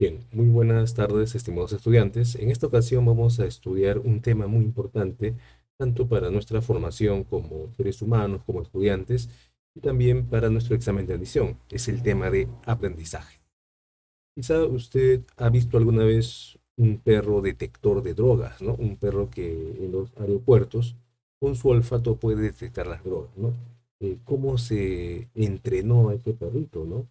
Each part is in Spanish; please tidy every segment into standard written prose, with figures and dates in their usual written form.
Bien, muy buenas tardes, estimados estudiantes. En esta ocasión vamos a estudiar un tema muy importante, tanto para nuestra formación como seres humanos, como estudiantes, y también para nuestro examen de admisión. Es el tema de aprendizaje. Quizá usted ha visto alguna vez un perro detector de drogas, ¿no? Un perro que en los aeropuertos, con su olfato puede detectar las drogas, ¿no? ¿Cómo se entrenó a este perrito, ¿no?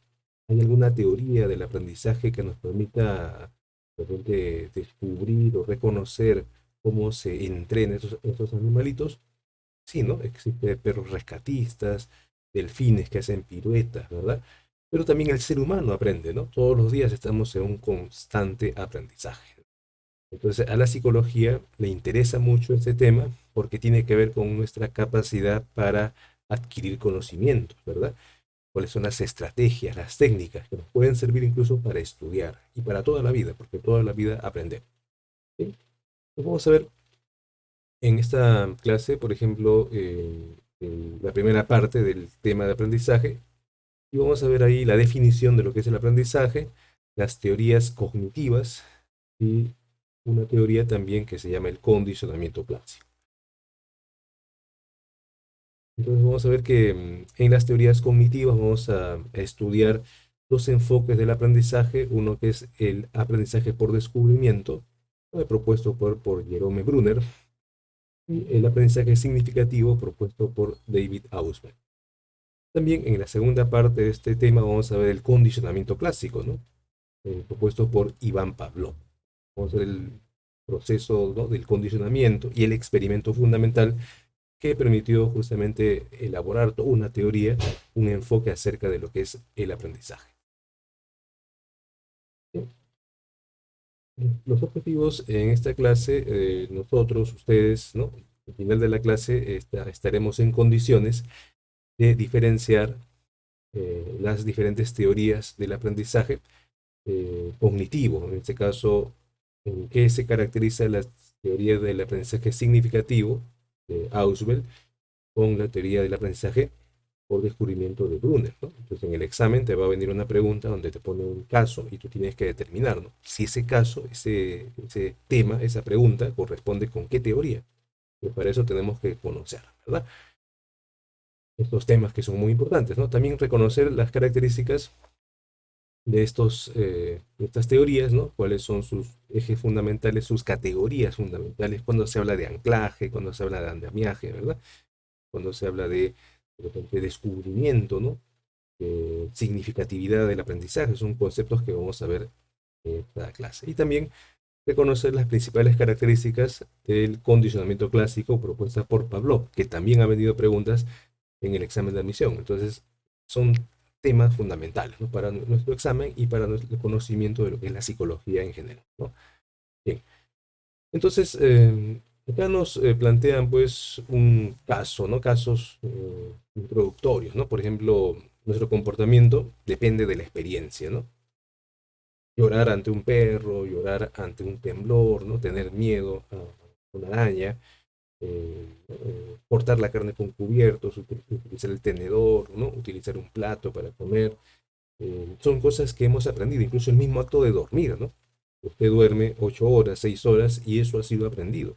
¿Hay alguna teoría del aprendizaje que nos permita de repente descubrir o reconocer cómo se entrenan estos animalitos? Sí, ¿no? Existen perros rescatistas, delfines que hacen piruetas, ¿verdad? Pero también el ser humano aprende, ¿no? Todos los días estamos en un constante aprendizaje. Entonces, a la psicología le interesa mucho este tema porque tiene que ver con nuestra capacidad para adquirir conocimientos, ¿verdad? Cuáles son las estrategias, las técnicas que nos pueden servir incluso para estudiar y para toda la vida, porque toda la vida aprendemos. ¿Sí? Pues vamos a ver en esta clase, por ejemplo, la primera parte del tema de aprendizaje, y vamos a ver ahí la definición de lo que es el aprendizaje, las teorías cognitivas y una teoría también que se llama el condicionamiento clásico. Entonces vamos a ver que en las teorías cognitivas vamos a estudiar dos enfoques del aprendizaje, uno que es el aprendizaje por descubrimiento, propuesto por Jerome Brunner, y el aprendizaje significativo propuesto por David Ausubel. También en la segunda parte de este tema vamos a ver el condicionamiento clásico, ¿no? Propuesto por Iván Pavlov. Vamos a ver el proceso, ¿no?, del condicionamiento y el experimento fundamental que permitió justamente elaborar toda una teoría, un enfoque acerca de lo que es el aprendizaje. Los objetivos en esta clase, nosotros, ustedes, ¿no? Al final de la clase estaremos en condiciones de diferenciar las diferentes teorías del aprendizaje cognitivo. En este caso, ¿en qué se caracteriza la teoría del aprendizaje significativo de Ausubel con la teoría del aprendizaje por descubrimiento de Brunner, ¿no? Entonces, en el examen te va a venir una pregunta donde te pone un caso y tú tienes que determinar, ¿no?, si ese caso, ese tema, esa pregunta corresponde con qué teoría. Pues para eso tenemos que conocer, ¿verdad?, estos temas que son muy importantes, ¿no? También reconocer las características de estas teorías, ¿no? Cuáles son sus ejes fundamentales, sus categorías fundamentales, cuando se habla de anclaje, cuando se habla de andamiaje, ¿verdad? Cuando se habla de repente, descubrimiento, ¿no? Significatividad del aprendizaje, son conceptos que vamos a ver en esta clase. Y también reconocer las principales características del condicionamiento clásico propuesta por Pavlov, que también ha venido preguntas en el examen de admisión. Entonces, son temas fundamentales, ¿no?, para nuestro examen y para nuestro conocimiento de lo que es la psicología en general, ¿no? Bien, entonces, acá nos plantean pues un caso, ¿no? Casos introductorios, ¿no? Por ejemplo, nuestro comportamiento depende de la experiencia, ¿no? Llorar ante un perro, llorar ante un temblor, ¿no? Tener miedo a una araña, cortar la carne con cubiertos, utilizar el tenedor, ¿no? Utilizar un plato para comer. Son cosas que hemos aprendido, incluso el mismo acto de dormir, ¿no? Usted duerme 8 horas, 6 horas y eso ha sido aprendido.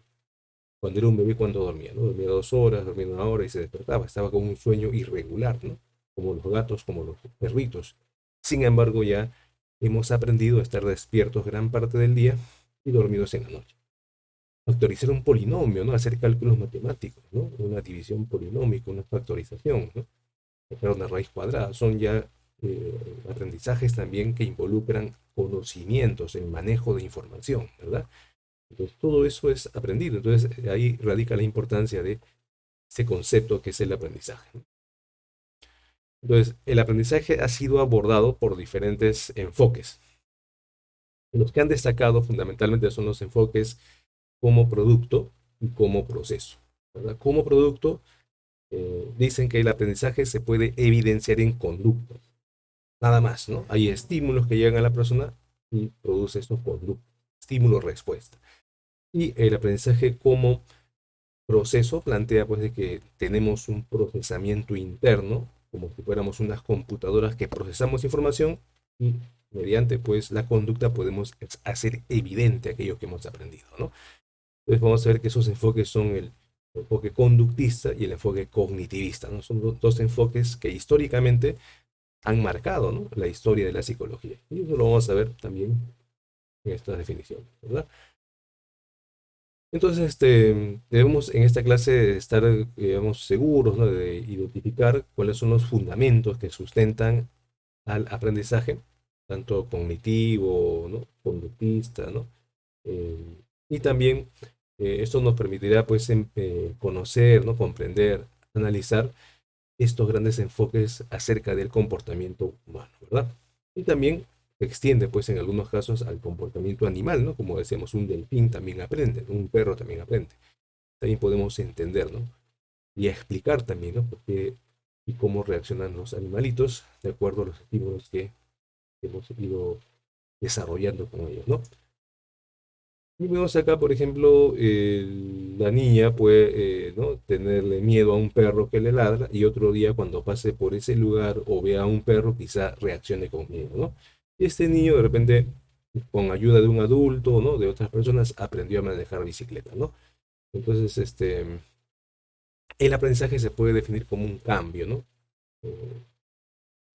Cuando era un bebé, cuando dormía, ¿no? Dormía 2 horas, dormía 1 hora y se despertaba. Estaba con un sueño irregular, ¿no? Como los gatos, como los perritos. Sin embargo, ya hemos aprendido a estar despiertos gran parte del día y dormidos en la noche. Factorizar un polinomio, ¿no? Hacer cálculos matemáticos, ¿no? Una división polinómica, una factorización, ¿no? Sacar una raíz cuadrada. Son ya aprendizajes también que involucran conocimientos, el manejo de información, ¿verdad? Entonces, todo eso es aprendido. Entonces, ahí radica la importancia de ese concepto que es el aprendizaje, ¿no? Entonces, el aprendizaje ha sido abordado por diferentes enfoques. Los que han destacado fundamentalmente son los enfoques como producto y como proceso, ¿verdad? Como producto, dicen que el aprendizaje se puede evidenciar en conductas, nada más, ¿no? Hay estímulos que llegan a la persona y produce estos conductos, estímulo-respuesta. Y el aprendizaje como proceso plantea pues de que tenemos un procesamiento interno, como si fuéramos unas computadoras que procesamos información y mediante pues la conducta podemos hacer evidente aquello que hemos aprendido, ¿no? Entonces vamos a ver que esos enfoques son el enfoque conductista y el enfoque cognitivista, ¿no? Son dos enfoques que históricamente han marcado, ¿no?, la historia de la psicología. Y eso lo vamos a ver también en esta definición, ¿verdad? Entonces, debemos en esta clase estar, digamos, seguros, ¿no?, de identificar cuáles son los fundamentos que sustentan al aprendizaje, tanto cognitivo, ¿no?, conductista, ¿no? Eh, y también esto nos permitirá, pues, conocer, ¿no?, comprender, analizar estos grandes enfoques acerca del comportamiento humano, ¿verdad? Y también se extiende, pues, en algunos casos al comportamiento animal, ¿no? Como decíamos, un delfín también aprende, ¿no?, un perro también aprende. También podemos entender, ¿no?, y explicar también, ¿no?, por qué y cómo reaccionan los animalitos de acuerdo a los estímulos que hemos ido desarrollando con ellos, ¿no? Y vemos acá, por ejemplo, la niña puede, ¿no?, tenerle miedo a un perro que le ladra y otro día cuando pase por ese lugar o vea a un perro quizá reaccione con miedo, ¿no? Y este niño de repente, con ayuda de un adulto, ¿no?, de otras personas, aprendió a manejar bicicleta, ¿no? Entonces, el aprendizaje se puede definir como un cambio, ¿no?, Eh,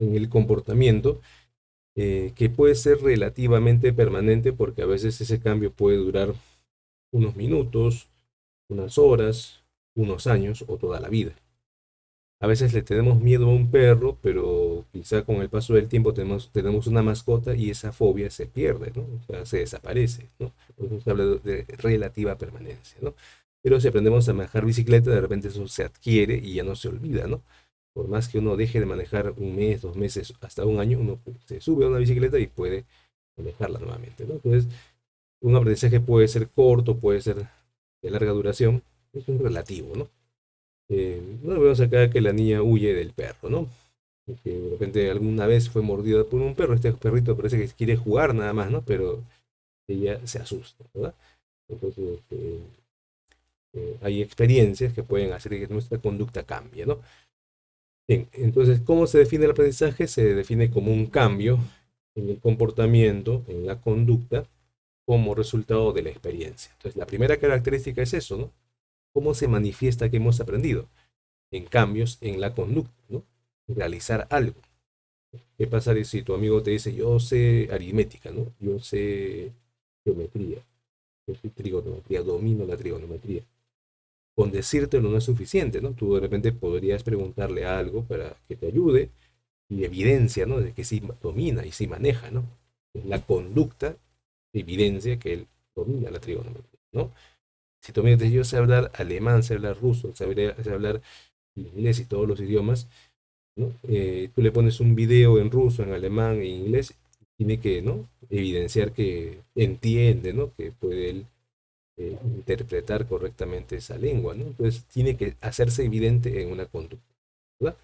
en el comportamiento, que puede ser relativamente permanente porque a veces ese cambio puede durar unos minutos, unas horas, unos años o toda la vida. A veces le tenemos miedo a un perro, pero quizá con el paso del tiempo tenemos una mascota y esa fobia se pierde, ¿no? O sea, se desaparece, ¿no? Por eso se habla de relativa permanencia, ¿no? Pero si aprendemos a manejar bicicleta, de repente eso se adquiere y ya no se olvida, ¿no? Por más que uno deje de manejar un mes, 2 meses, hasta un año, uno se sube a una bicicleta y puede manejarla nuevamente, ¿no? Entonces, un aprendizaje puede ser corto, puede ser de larga duración, es un relativo, ¿no? Bueno, vemos acá que la niña huye del perro, ¿no? Y que de repente alguna vez fue mordida por un perro, este perrito parece que quiere jugar nada más, ¿no? Pero ella se asusta, ¿verdad? Entonces, hay experiencias que pueden hacer que nuestra conducta cambie, ¿no? Bien, entonces, ¿cómo se define el aprendizaje? Se define como un cambio en el comportamiento, en la conducta, como resultado de la experiencia. Entonces, la primera característica es eso, ¿no? ¿Cómo se manifiesta que hemos aprendido? En cambios en la conducta, ¿no? Realizar algo. ¿Qué pasa si tu amigo te dice, yo sé aritmética, ¿no? Yo sé geometría, yo sé trigonometría, domino la trigonometría? Con decírtelo no es suficiente, ¿no? Tú de repente podrías preguntarle algo para que te ayude y evidencia, ¿no?, de que sí domina y sí maneja, ¿no? La conducta evidencia que él domina la trigonometría, ¿no? Si tu amigo te dice, yo sé hablar alemán, sé hablar ruso, sé hablar inglés y todos los idiomas, ¿no? Tú le pones un video en ruso, en alemán, en inglés, tiene que, ¿no?, evidenciar que entiende, ¿no?, que puede él interpretar correctamente esa lengua, ¿no? Entonces tiene que hacerse evidente en una conducta, ¿verdad?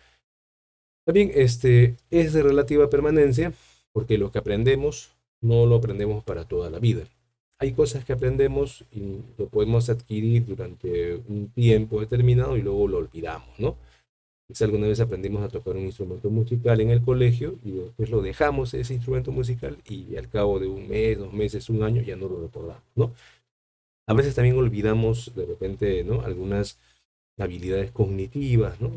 También es de relativa permanencia, porque lo que aprendemos no lo aprendemos para toda la vida. Hay cosas que aprendemos y lo podemos adquirir durante un tiempo determinado y luego lo olvidamos, ¿no? Quizá alguna vez aprendimos a tocar un instrumento musical en el colegio y después lo dejamos ese instrumento musical y al cabo de un mes, 2 meses, un año ya no lo recordamos, ¿no? A veces también olvidamos de repente, ¿no?, algunas habilidades cognitivas, ¿no?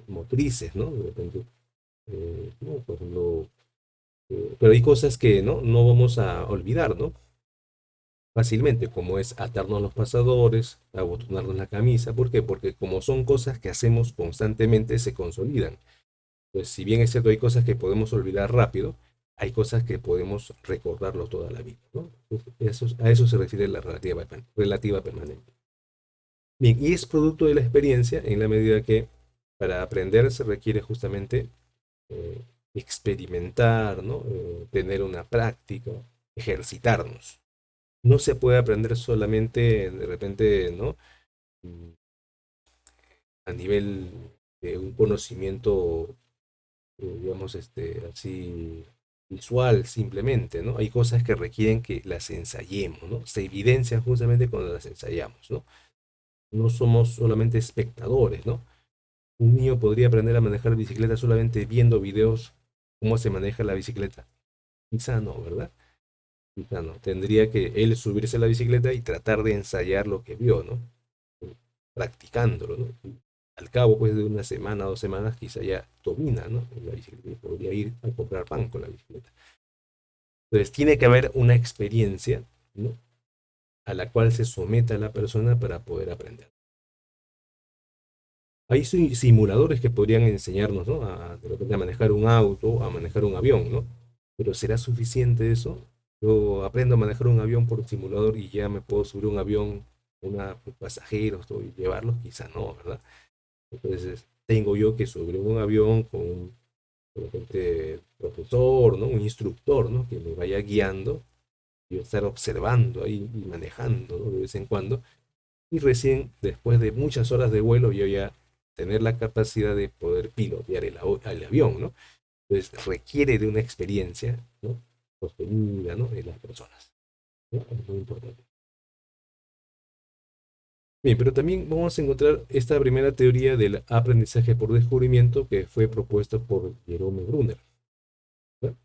Motrices, ¿no? De repente, ¿no? Por ejemplo, pero hay cosas que no vamos a olvidar, ¿no? Fácilmente, como es atarnos los pasadores, abotonarnos la camisa. ¿Por qué? Porque como son cosas que hacemos constantemente, se consolidan. Pues si bien es cierto, hay cosas que podemos olvidar rápido, hay cosas que podemos recordarlo toda la vida, ¿no? A eso se refiere la relativa permanencia. Bien, y es producto de la experiencia en la medida que para aprender se requiere justamente eh, experimentar, ¿no? Tener una práctica, ejercitarnos. No se puede aprender solamente de repente, ¿no?, Mm, a nivel de un conocimiento, digamos, así visual simplemente, ¿no? Hay cosas que requieren que las ensayemos, ¿no? Se evidencian justamente cuando las ensayamos, ¿no? No somos solamente espectadores, ¿no? Un niño podría aprender a manejar bicicleta solamente viendo videos cómo se maneja la bicicleta. Quizá no, ¿verdad? Quizá no. Tendría que él subirse a la bicicleta y tratar de ensayar lo que vio, ¿no? Practicándolo, ¿no? Y al cabo, pues, de una semana, 2 semanas, quizá ya domina, ¿no? La bicicleta y podría ir a comprar pan con la bicicleta. Entonces, tiene que haber una experiencia, ¿no? A la cual se someta a la persona para poder aprender. Hay simuladores que podrían enseñarnos, ¿no? De repente a manejar un auto, a manejar un avión, ¿no? Pero ¿será suficiente eso? Yo aprendo a manejar un avión por simulador y ya me puedo subir a un avión, pasajeros, y llevarlos, quizá no, ¿verdad? Entonces, tengo yo que subir un avión con un, de repente, profesor, ¿no? Un instructor, ¿no? Que me vaya guiando y estar observando ahí y manejando, ¿no? De vez en cuando. Y recién, después de muchas horas de vuelo, yo ya tener la capacidad de poder pilotear el avión, ¿no? Entonces requiere de una experiencia, ¿no? Sostenida, ¿no? En las personas, ¿no? Es muy importante. Bien, pero también vamos a encontrar esta primera teoría del aprendizaje por descubrimiento que fue propuesta por Jerome Brunner, ¿no?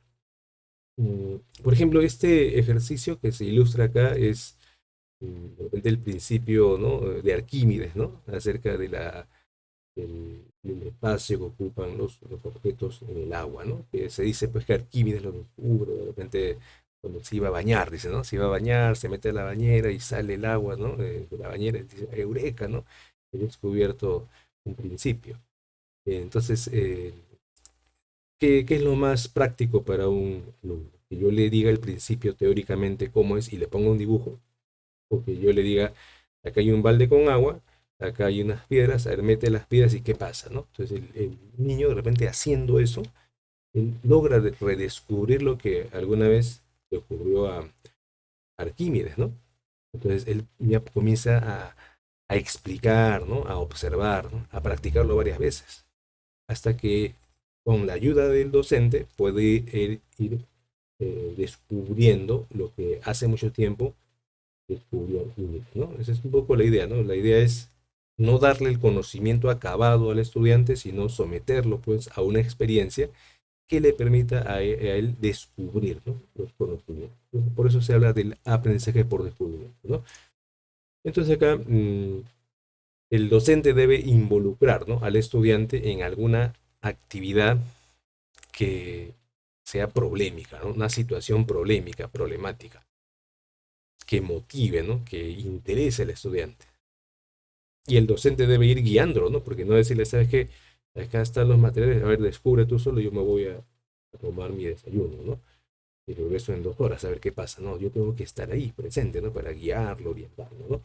Por ejemplo, este ejercicio que se ilustra acá es de repente el principio, ¿no? De Arquímedes, ¿no? Acerca de del espacio que ocupan los objetos en el agua, ¿no? Que se dice pues que Arquímedes lo descubre, de repente cuando se iba a bañar, dice, ¿no? Se iba a bañar, se mete a la bañera y sale el agua, ¿no? De la bañera, y dice, Eureka, ¿no? He descubierto un principio. Entonces, ¿qué es lo más práctico para un alumno? Que yo le diga el principio teóricamente cómo es y le ponga un dibujo, o que yo le diga, acá hay un balde con agua, acá hay unas piedras, a ver, mete las piedras y qué pasa, ¿no? Entonces el niño de repente haciendo eso, él logra redescubrir lo que alguna vez le ocurrió a Arquímedes, ¿no? Entonces él ya comienza a explicar, ¿no? A observar, ¿no? A practicarlo varias veces, hasta que con la ayuda del docente puede él ir descubriendo lo que hace mucho tiempo descubrió Inés, ¿no? Esa es un poco la idea, ¿no? La idea es no darle el conocimiento acabado al estudiante, sino someterlo pues a una experiencia que le permita a él descubrir, ¿no? Los conocimientos. Por eso se habla del aprendizaje por descubrimiento, ¿no? Entonces acá el docente debe involucrar, ¿no? Al estudiante en alguna actividad que sea problemática, ¿no? Una situación problemática, que motive, ¿no? Que interese al estudiante. Y el docente debe ir guiándolo, ¿no? Porque no decirle, ¿sabes qué? Acá están los materiales, a ver, descubre tú solo, yo me voy a tomar mi desayuno, ¿no? Y regreso en 2 horas a ver qué pasa, ¿no? Yo tengo que estar ahí, presente, ¿no? Para guiarlo, orientarlo, ¿no?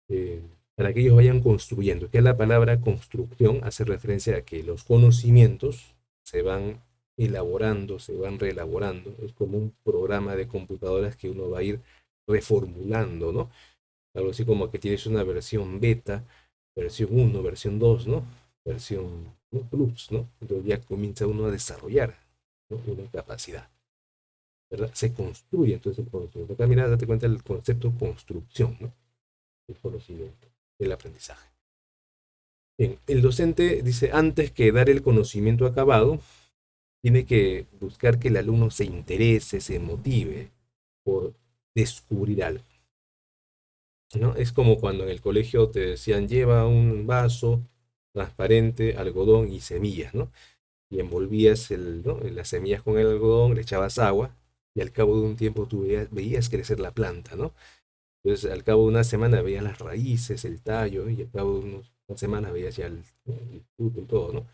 Eh, para que ellos vayan construyendo, que la palabra construcción hace referencia a que los conocimientos se van elaborando, se van reelaborando, es como un programa de computadoras que uno va a ir reformulando, ¿no? Algo así como que tienes una versión beta, versión 1, versión 2, ¿no? Versión, ¿no? Plus, ¿no? Entonces ya comienza uno a desarrollar, ¿no? Una capacidad, ¿verdad? Se construye entonces el conocimiento. Acá mira, date cuenta del concepto construcción, ¿no? El conocimiento, el aprendizaje. Bien, el docente dice, antes que dar el conocimiento acabado, tiene que buscar que el alumno se interese, se motive por descubrir algo, ¿no? Es como cuando en el colegio te decían, lleva un vaso transparente, algodón y semillas, ¿no? Y envolvías ¿no? las semillas con el algodón, le echabas agua y al cabo de un tiempo tú veías crecer la planta, ¿no? Entonces al cabo de una semana veías las raíces, el tallo, y al cabo de unas semanas veías ya el fruto y todo, ¿no?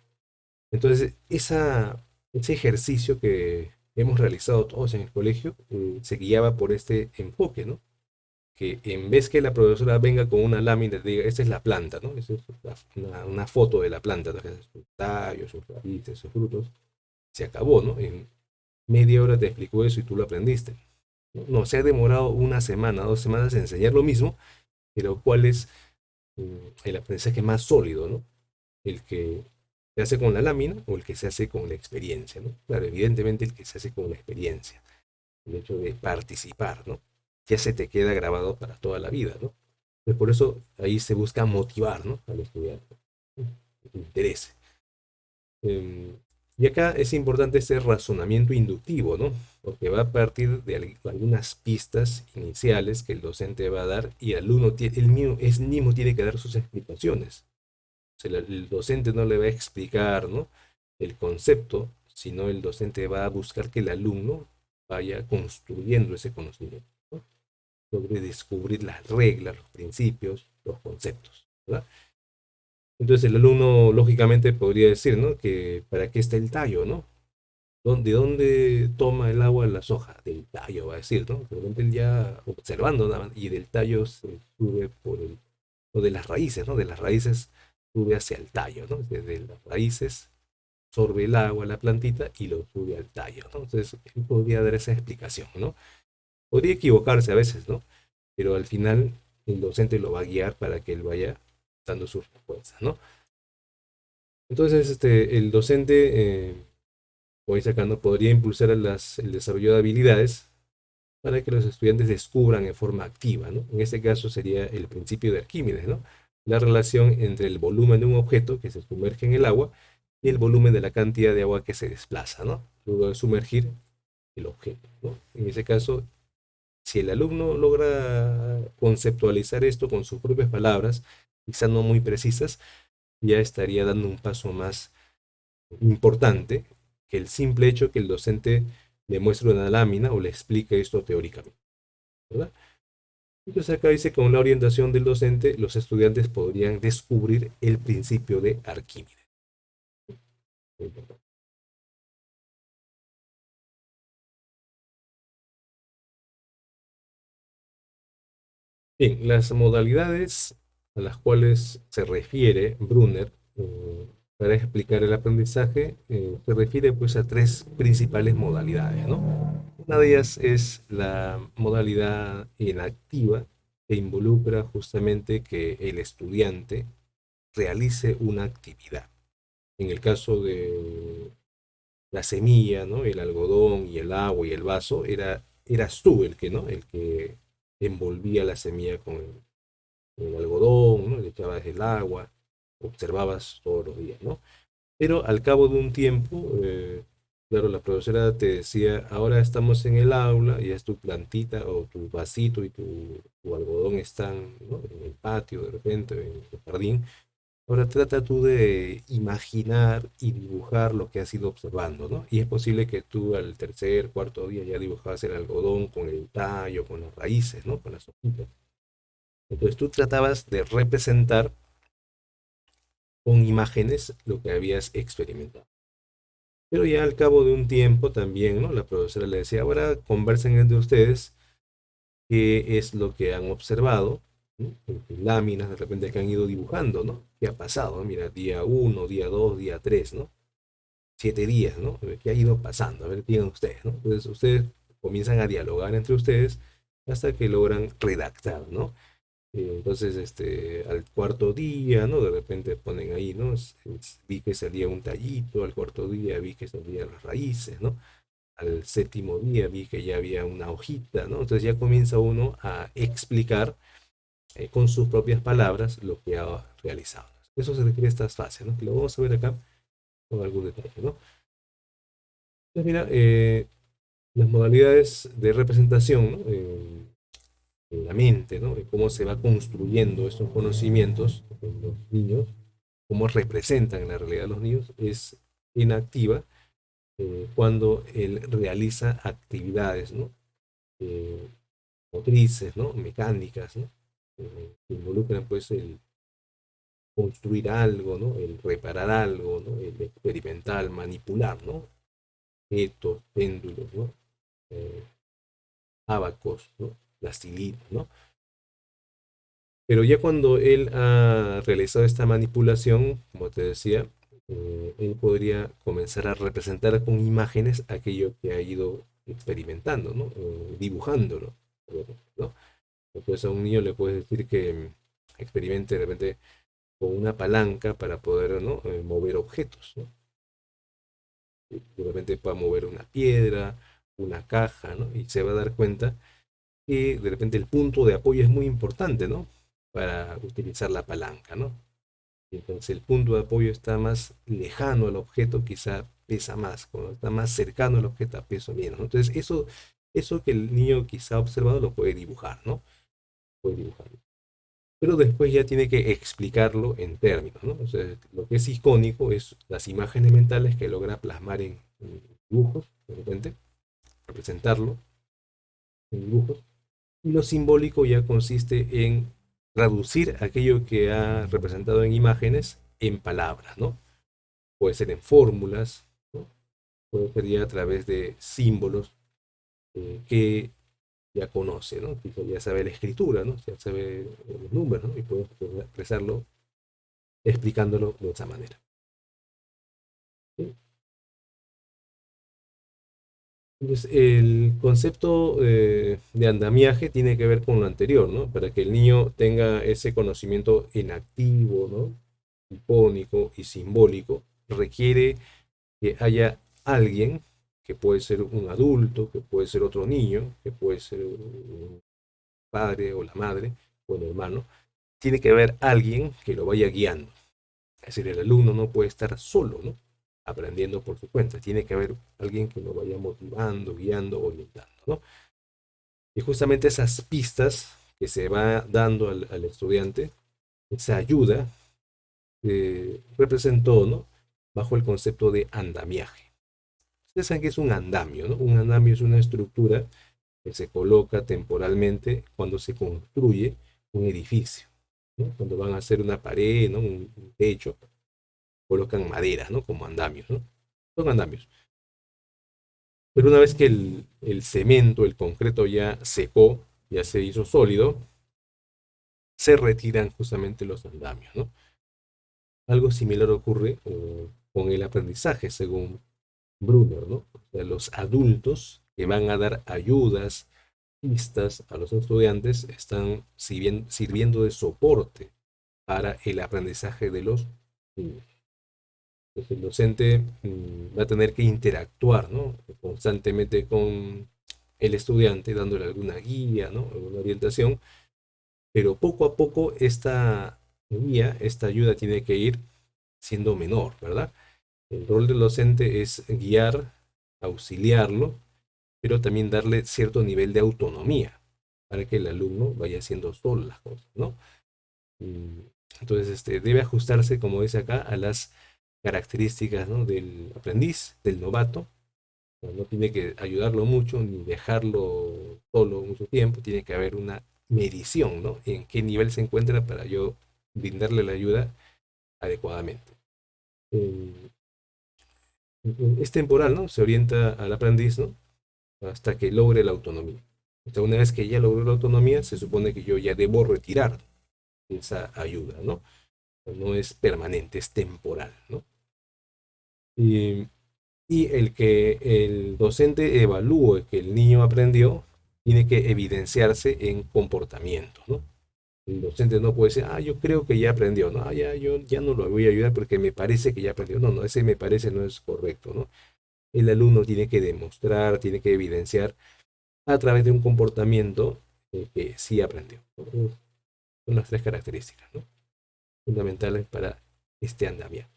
Entonces ese ejercicio que hemos realizado todos en el colegio se guiaba por este enfoque, ¿no? Que en vez que la profesora venga con una lámina y te diga, esta es la planta, ¿no? Esta es una foto de la planta, ¿no? Sus tallos, sus raíces, sus frutos, se acabó, ¿no? En media hora te explicó eso y tú lo aprendiste. No, no, se ha demorado una semana, 2 semanas en enseñar lo mismo, pero ¿cuál es el aprendizaje más sólido, ¿no? El que se hace con la lámina o el que se hace con la experiencia, ¿no? Claro, evidentemente el que se hace con la experiencia, el hecho de participar, ¿no? Ya se te queda grabado para toda la vida, ¿no? Pues por eso ahí se busca motivar, ¿no? Al estudiante, ¿no? Que te interese. Eh, Y acá es importante este razonamiento inductivo, ¿no? Porque va a partir de algunas pistas iniciales que el docente va a dar y el alumno él mismo tiene que dar sus explicaciones. O sea, el docente no le va a explicar, ¿no?, el concepto, sino el docente va a buscar que el alumno vaya construyendo ese conocimiento, ¿no? Sobre descubrir las reglas, los principios, los conceptos, ¿verdad? Entonces el alumno lógicamente podría decir, ¿no?, que para qué está el tallo, ¿no? ¿De dónde toma el agua las hojas? Del tallo, va a decir, ¿no? De repente él ya observando nada más, y del tallo se sube o de las raíces, ¿no? De las raíces sube hacia el tallo, ¿no? Desde las raíces absorbe el agua la plantita y lo sube al tallo, ¿no? Entonces él podría dar esa explicación, ¿no? Podría equivocarse a veces, ¿no? Pero al final el docente lo va a guiar para que él vaya dando sus respuestas, ¿no? Entonces, el docente, voy sacando, podría impulsar el desarrollo de habilidades para que los estudiantes descubran en forma activa, ¿no? En este caso sería el principio de Arquímedes, ¿no? La relación entre el volumen de un objeto que se sumerge en el agua y el volumen de la cantidad de agua que se desplaza, ¿no? Luego de sumergir el objeto, ¿no? En ese caso, si el alumno logra conceptualizar esto con sus propias palabras, quizá no muy precisas, ya estaría dando un paso más importante que el simple hecho que el docente le muestre una lámina o le explique esto teóricamente, ¿verdad? Entonces acá dice, con la orientación del docente, los estudiantes podrían descubrir el principio de Arquímedes. Bien, las modalidades a las cuales se refiere Brunner, para explicar el aprendizaje, se refiere pues a tres principales modalidades, ¿no? Una de ellas es la modalidad inactiva, que involucra justamente que el estudiante realice una actividad. En el caso de la semilla, ¿no?, el algodón y el agua y el vaso, eras tú el que, ¿no?, el que envolvía la semilla con el algodón, ¿no?, le echabas el agua, observabas todos los días, ¿no? Pero al cabo de un tiempo, claro, la profesora te decía, ahora estamos en el aula y es tu plantita o tu vasito y tu algodón están, ¿no?, en el patio de repente, en el jardín. Ahora trata tú de imaginar y dibujar lo que has ido observando, ¿no? Y es posible que tú al tercer, cuarto día ya dibujabas el algodón con el tallo, con las raíces, ¿no? Con las hojitas. Entonces tú tratabas de representar con imágenes lo que habías experimentado. Pero ya al cabo de un tiempo también, ¿no?, la profesora le decía, ahora conversen entre ustedes qué es lo que han observado, ¿no? En láminas de repente que han ido dibujando, ¿no? ¿Qué ha pasado? Mira, día uno, día 2, día 3, ¿no? 7 días, ¿no? ¿Qué ha ido pasando? A ver, digan ustedes, ¿no? Entonces ustedes comienzan a dialogar entre ustedes hasta que logran redactar, ¿no? Entonces, al cuarto día, ¿no? De repente ponen ahí, ¿no? Vi que salía un tallito, al cuarto día vi que salían las raíces, ¿no? Al séptimo día vi que ya había una hojita, ¿no? Entonces ya comienza uno a explicar, con sus propias palabras lo que ha realizado. Eso se refiere a estas fases, ¿no? Que lo vamos a ver acá con algún detalle, ¿no? Entonces, mira, las modalidades de representación, ¿no?, en la mente, ¿no? De cómo se va construyendo estos conocimientos en los niños, cómo representan la realidad de los niños, es inactiva, cuando él realiza actividades, ¿no? Eh, motrices, ¿no? Mecánicas, ¿no? Que involucran pues el construir algo, ¿no? El reparar algo, ¿no? El experimentar, manipular, ¿no? Objetos, péndulos, ¿no? Eh, Abacos, ¿no? Plastilinas, ¿no? Pero ya cuando él ha realizado esta manipulación, como te decía, él podría comenzar a representar con imágenes aquello que ha ido experimentando, ¿no? Dibujándolo, ¿no? Entonces a un niño le puedes decir que experimente de repente con una palanca para poder, ¿no?, mover objetos, ¿no? De repente pueda mover una piedra, una caja, ¿no? Y se va a dar cuenta que de repente el punto de apoyo es muy importante, ¿no?, para utilizar la palanca, ¿no? Entonces el punto de apoyo está más lejano al objeto, quizá pesa más, cuando está más cercano al objeto pesa menos, ¿no? Entonces, eso que el niño quizá ha observado lo puede dibujar, ¿no? Puede dibujarlo. Pero después ya tiene que explicarlo en términos, ¿no? O sea, lo que es icónico es las imágenes mentales que logra plasmar en dibujos, de repente, representarlo en dibujos. Y lo simbólico ya consiste en traducir aquello que ha representado en imágenes en palabras, ¿no? Puede ser en fórmulas, ¿no? Puede ser ya a través de símbolos que ya conoce, ¿no? Tipo, ya sabe la escritura, ¿no? Ya sabe los números, ¿no? Y puede expresarlo explicándolo de esa manera. ¿Sí? Entonces, el concepto de andamiaje tiene que ver con lo anterior, ¿no? Para que el niño tenga ese conocimiento en activo, ¿no? Icónico y simbólico, requiere que haya alguien, que puede ser un adulto, que puede ser otro niño, que puede ser un padre o la madre o el hermano, tiene que haber alguien que lo vaya guiando. Es decir, el alumno no puede estar solo, ¿no? Aprendiendo por su cuenta. Tiene que haber alguien que lo vaya motivando, guiando, orientando, ¿no? Y justamente esas pistas que se va dando al estudiante, esa ayuda, representó, ¿no? Bajo el concepto de andamiaje. Ustedes saben que es un andamio, ¿no? Un andamio es una estructura que se coloca temporalmente cuando se construye un edificio, ¿no? Cuando van a hacer una pared, ¿no? Un techo, colocan maderas, ¿no? Como andamios, ¿no? Son andamios. Pero una vez que el cemento, el concreto ya secó, ya se hizo sólido, se retiran justamente los andamios, ¿no? Algo similar ocurre con el aprendizaje, según Brunner, ¿no? O sea, los adultos que van a dar ayudas, pistas a los estudiantes están sirviendo de soporte para el aprendizaje de los niños. Entonces, el docente va a tener que interactuar, ¿no? Constantemente con el estudiante, dándole alguna guía, ¿no? Alguna orientación, pero poco a poco esta guía, esta ayuda tiene que ir siendo menor, ¿verdad? El rol del docente es guiar, auxiliarlo, pero también darle cierto nivel de autonomía para que el alumno vaya haciendo solo las cosas, ¿no? Mm, Entonces, debe ajustarse, como dice acá, a las características, ¿no? Del aprendiz, del novato. No tiene que ayudarlo mucho ni dejarlo solo mucho tiempo, tiene que haber una medición, ¿no? En qué nivel se encuentra para yo brindarle la ayuda adecuadamente. Eh, es temporal, ¿no? Se orienta al aprendiz, ¿no? Hasta que logre la autonomía. O sea, una vez que ya logró la autonomía, se supone que yo ya debo retirar esa ayuda, ¿no? No es permanente, es temporal, ¿no? Y, y el que el docente evalúe que el niño aprendió, tiene que evidenciarse en comportamientos, ¿no? El docente no puede decir, ah, yo creo que ya aprendió, ¿no? Ah, ya, yo ya no lo voy a ayudar porque me parece que ya aprendió. No, no, ese me parece no es correcto, ¿no? El alumno tiene que demostrar, tiene que evidenciar a través de un comportamiento que sí aprendió, ¿no? Son las tres características, ¿no? Fundamentales para este andamiaje.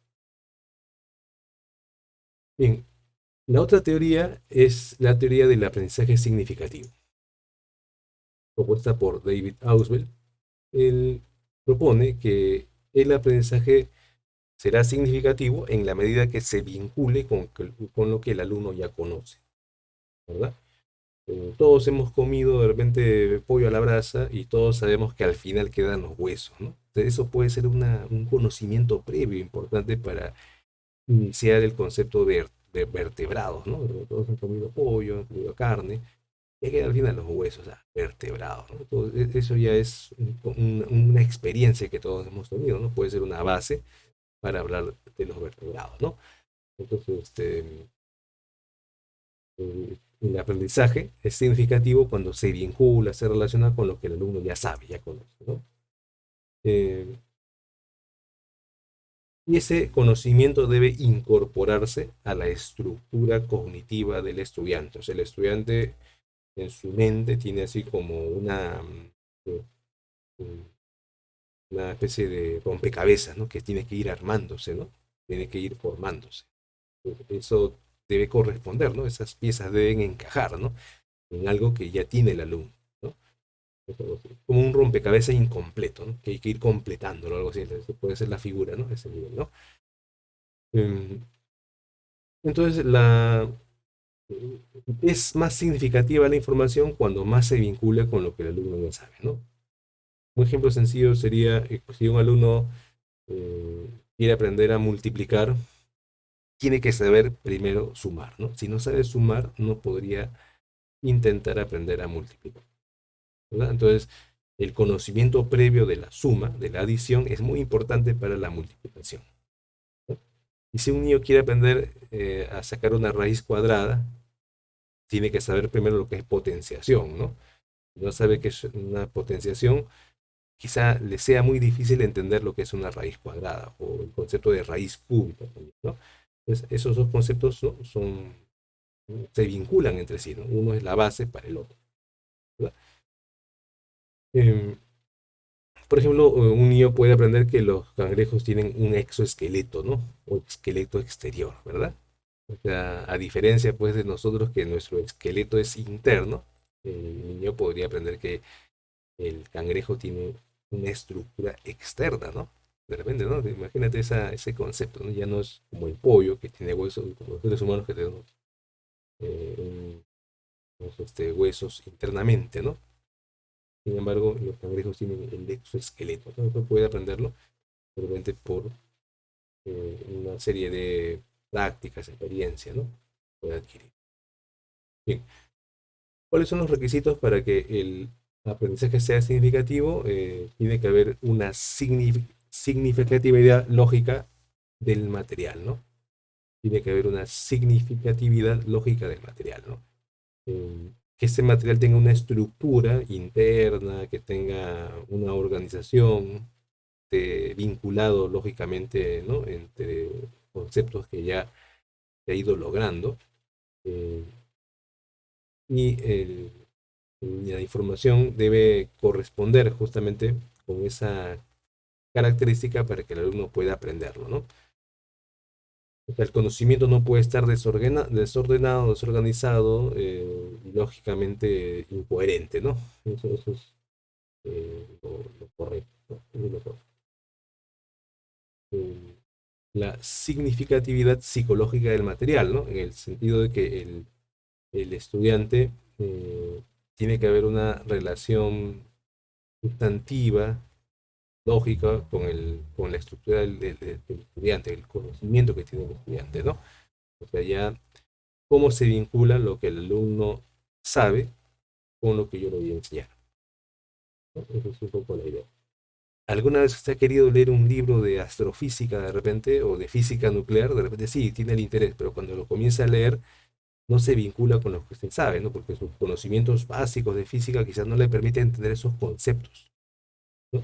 Bien, la otra teoría es la teoría del aprendizaje significativo, propuesta por David Ausubel. Él propone que el aprendizaje será significativo en la medida que se vincule con lo que el alumno ya conoce, ¿verdad? Todos hemos comido de repente pollo a la brasa y todos sabemos que al final quedan los huesos, ¿no? Entonces, eso puede ser un conocimiento previo importante para iniciar el concepto de vertebrados, ¿no? Todos han comido pollo, han comido carne, y quedan al final los huesos, vertebrados, ¿no? Entonces, eso ya es una experiencia que todos hemos tenido, ¿no? Puede ser una base para hablar de los vertebrados, ¿no? Entonces, el aprendizaje es significativo cuando se vincula, se relaciona con lo que el alumno ya sabe, ya conoce, ¿no? Eh, y ese conocimiento debe incorporarse a la estructura cognitiva del estudiante. O sea, el estudiante en su mente tiene así como una especie de rompecabezas, ¿no? Que tiene que ir armándose, ¿no? Tiene que ir formándose. Eso debe corresponder, ¿no? Esas piezas deben encajar, ¿no? En algo que ya tiene el alumno, ¿no? Como un rompecabezas incompleto, ¿no? Que hay que ir completándolo, algo así. Entonces, puede ser la figura, ¿no? Ese nivel, ¿no? Em, Entonces, es más significativa la información cuando más se vincula con lo que el alumno ya sabe, ¿no? Un ejemplo sencillo sería, pues, si un alumno eh, quiere aprender a multiplicar, tiene que saber primero sumar, ¿no? Si no sabe sumar, no podría intentar aprender a multiplicar, ¿verdad? Entonces, el conocimiento previo de la suma, de la adición, es muy importante para la multiplicación, ¿no? Y si un niño quiere aprender a sacar una raíz cuadrada, tiene que saber primero lo que es potenciación, ¿no? Si no sabe qué es una potenciación, quizá le sea muy difícil entender lo que es una raíz cuadrada o el concepto de raíz cúbica también, ¿no? Entonces, esos dos conceptos, ¿no? Se vinculan entre sí, ¿no? Uno es la base para el otro, ¿verdad? Em, por ejemplo, un niño puede aprender que los cangrejos tienen un exoesqueleto, ¿no? O esqueleto exterior, ¿verdad? O sea, a diferencia, pues, de nosotros que nuestro esqueleto es interno, el niño podría aprender que el cangrejo tiene una estructura externa, ¿no? De repente, ¿no? Imagínate ese concepto, ¿no? Ya no es como el pollo que tiene huesos, como los seres humanos que tenemos huesos internamente, ¿no? Sin embargo, los cangrejos tienen el exoesqueleto, ¿no? Eso puede aprenderlo de repente por una serie de prácticas, experiencias, ¿no? Puede adquirir. Bien, ¿cuáles son los requisitos para que el aprendizaje sea significativo? Tiene que haber una significatividad lógica del material, ¿no? Tiene que haber una significatividad lógica del material, ¿no? Que ese material tenga una estructura interna, que tenga una organización, vinculado lógicamente, ¿no? Entre conceptos que ya se ha ido logrando. eh, y la información debe corresponder justamente con esa característica para que el alumno pueda aprenderlo, ¿no? O sea, el conocimiento no puede estar desordenado, desorganizado, y lógicamente incoherente, ¿no? Eso es lo correcto, ¿no? Eso es lo correcto. Eh, la significatividad psicológica del material, ¿no? En el sentido de que el estudiante tiene que haber una relación sustantiva, lógica, con la estructura del estudiante, el conocimiento que tiene el estudiante, ¿no? O sea, ya cómo se vincula lo que el alumno sabe con lo que yo le voy a enseñar, ¿no? Esa es un poco la idea. ¿Alguna vez usted ha querido leer un libro de astrofísica de repente o de física nuclear? De repente sí, tiene el interés, pero cuando lo comienza a leer no se vincula con lo que usted sabe, ¿no? Porque sus conocimientos básicos de física quizás no le permiten entender esos conceptos, ¿no?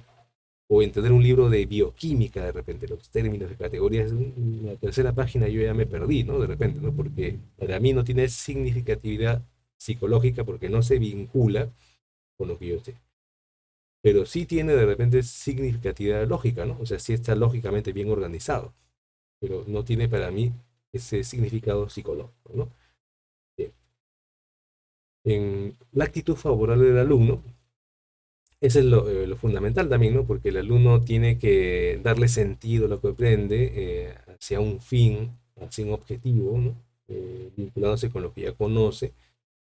O entender un libro de bioquímica de repente, los términos de categorías, en la tercera página yo ya me perdí, ¿no? De repente, ¿no? Porque para mí no tiene significatividad psicológica porque no se vincula con lo que yo sé. Pero sí tiene de repente significatividad lógica, ¿no? O sea, sí está lógicamente bien organizado, pero no tiene para mí ese significado psicológico, ¿no? Bien. En la actitud favorable del alumno, eso es lo fundamental también, ¿no? Porque el alumno tiene que darle sentido a lo que aprende, hacia un fin, hacia un objetivo, ¿no? Vinculándose con lo que ya conoce,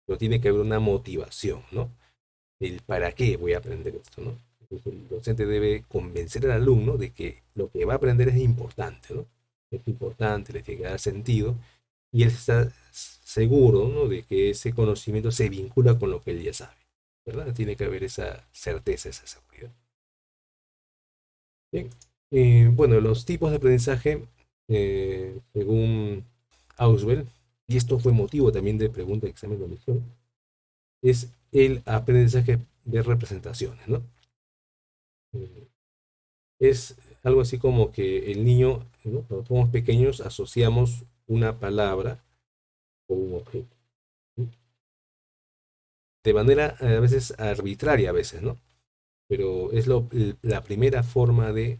pero tiene que haber una motivación, ¿no? El para qué voy a aprender esto, ¿no? Entonces, el docente debe convencer al alumno de que lo que va a aprender es importante, ¿no? Es importante, le tiene que dar sentido, y él está seguro, ¿no? De que ese conocimiento se vincula con lo que él ya sabe, ¿verdad? Tiene que haber esa certeza, esa seguridad. Bien. Bueno, los tipos de aprendizaje, según Auswell, y esto fue motivo también de pregunta de examen de admisión, es el aprendizaje de representaciones, ¿no? Eh, Es algo así como que el niño, ¿no? Cuando somos pequeños, asociamos una palabra con un objeto, ¿sí? De manera a veces arbitraria, a veces, ¿no? Pero es la primera forma de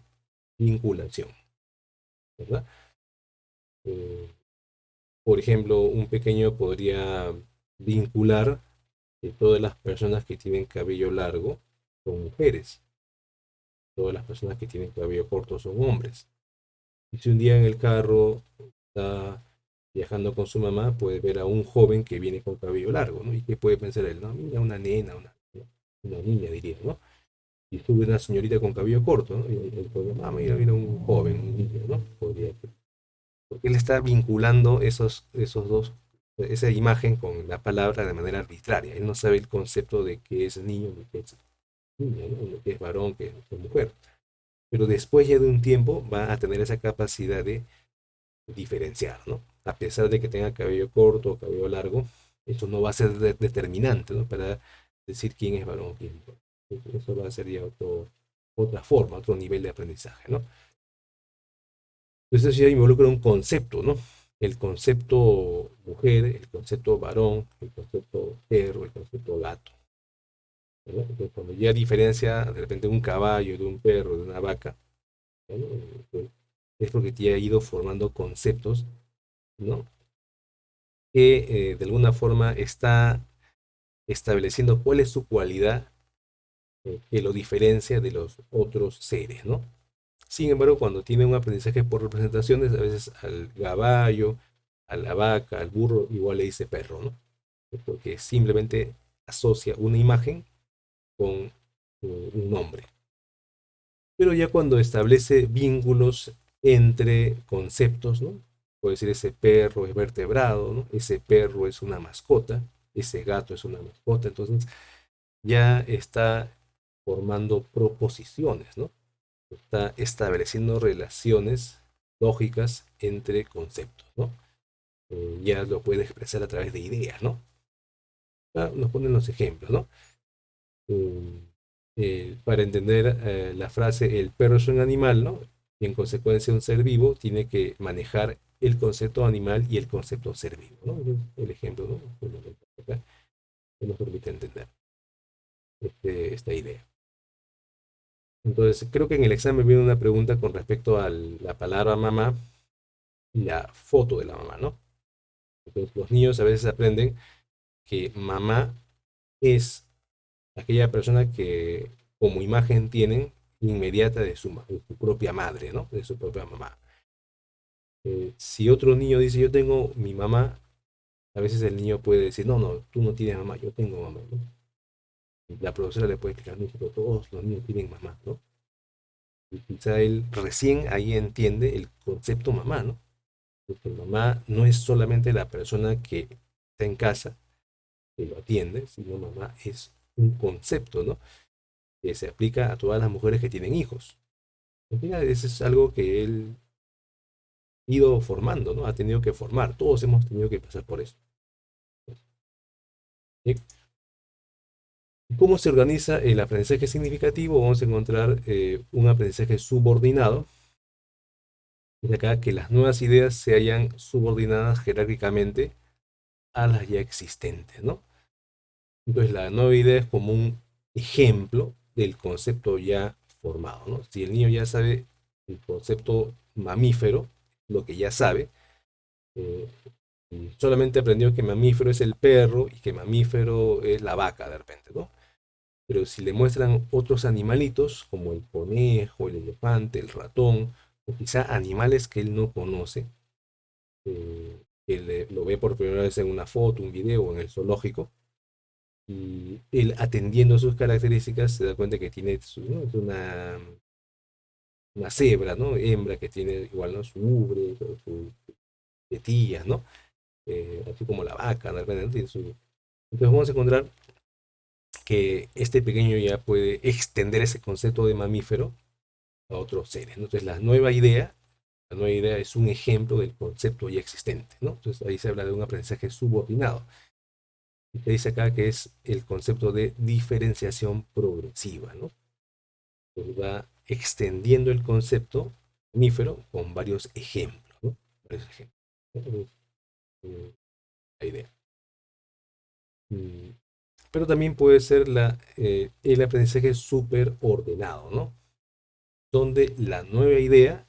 vinculación, ¿verdad? Por ejemplo, un pequeño podría vincular que todas las personas que tienen cabello largo son mujeres, todas las personas que tienen cabello corto son hombres. Y si un día en el carro está viajando con su mamá, puede ver a un joven que viene con cabello largo, ¿no? ¿Y qué puede pensar él? No, mira, una nena, una niña, diría, ¿no? Y sube una señorita con cabello corto, ¿no? Y él puede, ah, mira, mira, un joven, un niño, ¿no? Podría, porque él está vinculando esos dos, esa imagen con la palabra de manera arbitraria. Él no sabe el concepto de qué es niño, de qué es niña, ¿no? De qué es varón, qué es mujer. Pero después ya de un tiempo va a tener esa capacidad de diferenciar, ¿no? A pesar de que tenga cabello corto o cabello largo, eso no va a ser determinante, ¿no? Para decir quién es varón o quién es mujer. Eso va a ser ya otra forma, otro nivel de aprendizaje, ¿no? Entonces eso ya involucra un concepto, ¿no? El concepto mujer, el concepto varón, el concepto perro, el concepto gato, ¿no? Entonces, cuando ya diferencia de repente un caballo de un perro, de una vaca, ¿no? Entonces, es porque ya ha ido formando conceptos, ¿no? Que de alguna forma está estableciendo cuál es su cualidad que lo diferencia de los otros seres, ¿no? Sin embargo, cuando tiene un aprendizaje por representaciones, a veces al caballo, a la vaca, al burro, igual le dice perro, ¿no? Porque simplemente asocia una imagen con un nombre. Pero ya cuando establece vínculos entre conceptos, ¿no? Puede decir ese perro es vertebrado, ¿no? Ese perro es una mascota, ese gato es una mascota, entonces ya está formando proposiciones, ¿no? Está estableciendo relaciones lógicas entre conceptos, ¿no? Ya lo puede expresar a través de ideas, ¿no? Nos ponen los ejemplos, ¿no? Eh, para entender la frase el perro es un animal, ¿no? Y en consecuencia un ser vivo tiene que manejar el concepto animal y el concepto ser vivo, ¿no? Es el ejemplo, ¿no? Que nos permite entender esta idea. Entonces, creo que en el examen viene una pregunta con respecto a la palabra mamá y la foto de la mamá, ¿no? Entonces, los niños a veces aprenden que mamá es aquella persona que como imagen tienen inmediata de su propia madre, ¿no? De su propia mamá. Si otro niño dice, yo tengo mi mamá, a veces el niño puede decir, no, no, tú no tienes mamá, yo tengo mamá, ¿no? Y la profesora le puede explicar, no, pero todos los niños tienen mamá, ¿no? Y quizá él recién ahí entiende el concepto mamá, ¿no? Porque mamá no es solamente la persona que está en casa, que lo atiende, sino mamá es un concepto, ¿no? Que se aplica a todas las mujeres que tienen hijos. Al final, eso es algo que él ha ido formando, ¿no? Ha tenido que formar. Todos hemos tenido que pasar por eso. ¿Sí? ¿Cómo se organiza el aprendizaje significativo? Vamos a encontrar un aprendizaje subordinado. Es acá que las nuevas ideas se hayan subordinadas jerárquicamente a las ya existentes, ¿no? Entonces la nueva idea es como un ejemplo del concepto ya formado, ¿no? Si el niño ya sabe el concepto mamífero, lo que ya sabe, eh, y solamente aprendió que mamífero es el perro y que mamífero es la vaca de repente, ¿no? Pero si le muestran otros animalitos, como el conejo, el elefante, el ratón, o quizá animales que él no conoce, que lo ve por primera vez en una foto, un video o en el zoológico, y él atendiendo a sus características se da cuenta que tiene ¿no? Es una cebra, ¿no? Hembra que tiene igual, ¿no? Su ubre, sus tetillas, ¿no? Así como la vaca, ¿no? Entonces vamos a encontrar que este pequeño ya puede extender ese concepto de mamífero a otros seres, ¿no? Entonces la nueva idea es un ejemplo del concepto ya existente, ¿no? Entonces ahí se habla de un aprendizaje subordinado. Y te dice acá que es el concepto de diferenciación progresiva, ¿no? Entonces va extendiendo el concepto mamífero con varios ejemplos, ¿no? Varios ejemplos. Entonces, eh, la idea. Mm, Pero también puede ser el aprendizaje súper ordenado, ¿no? Donde la nueva idea,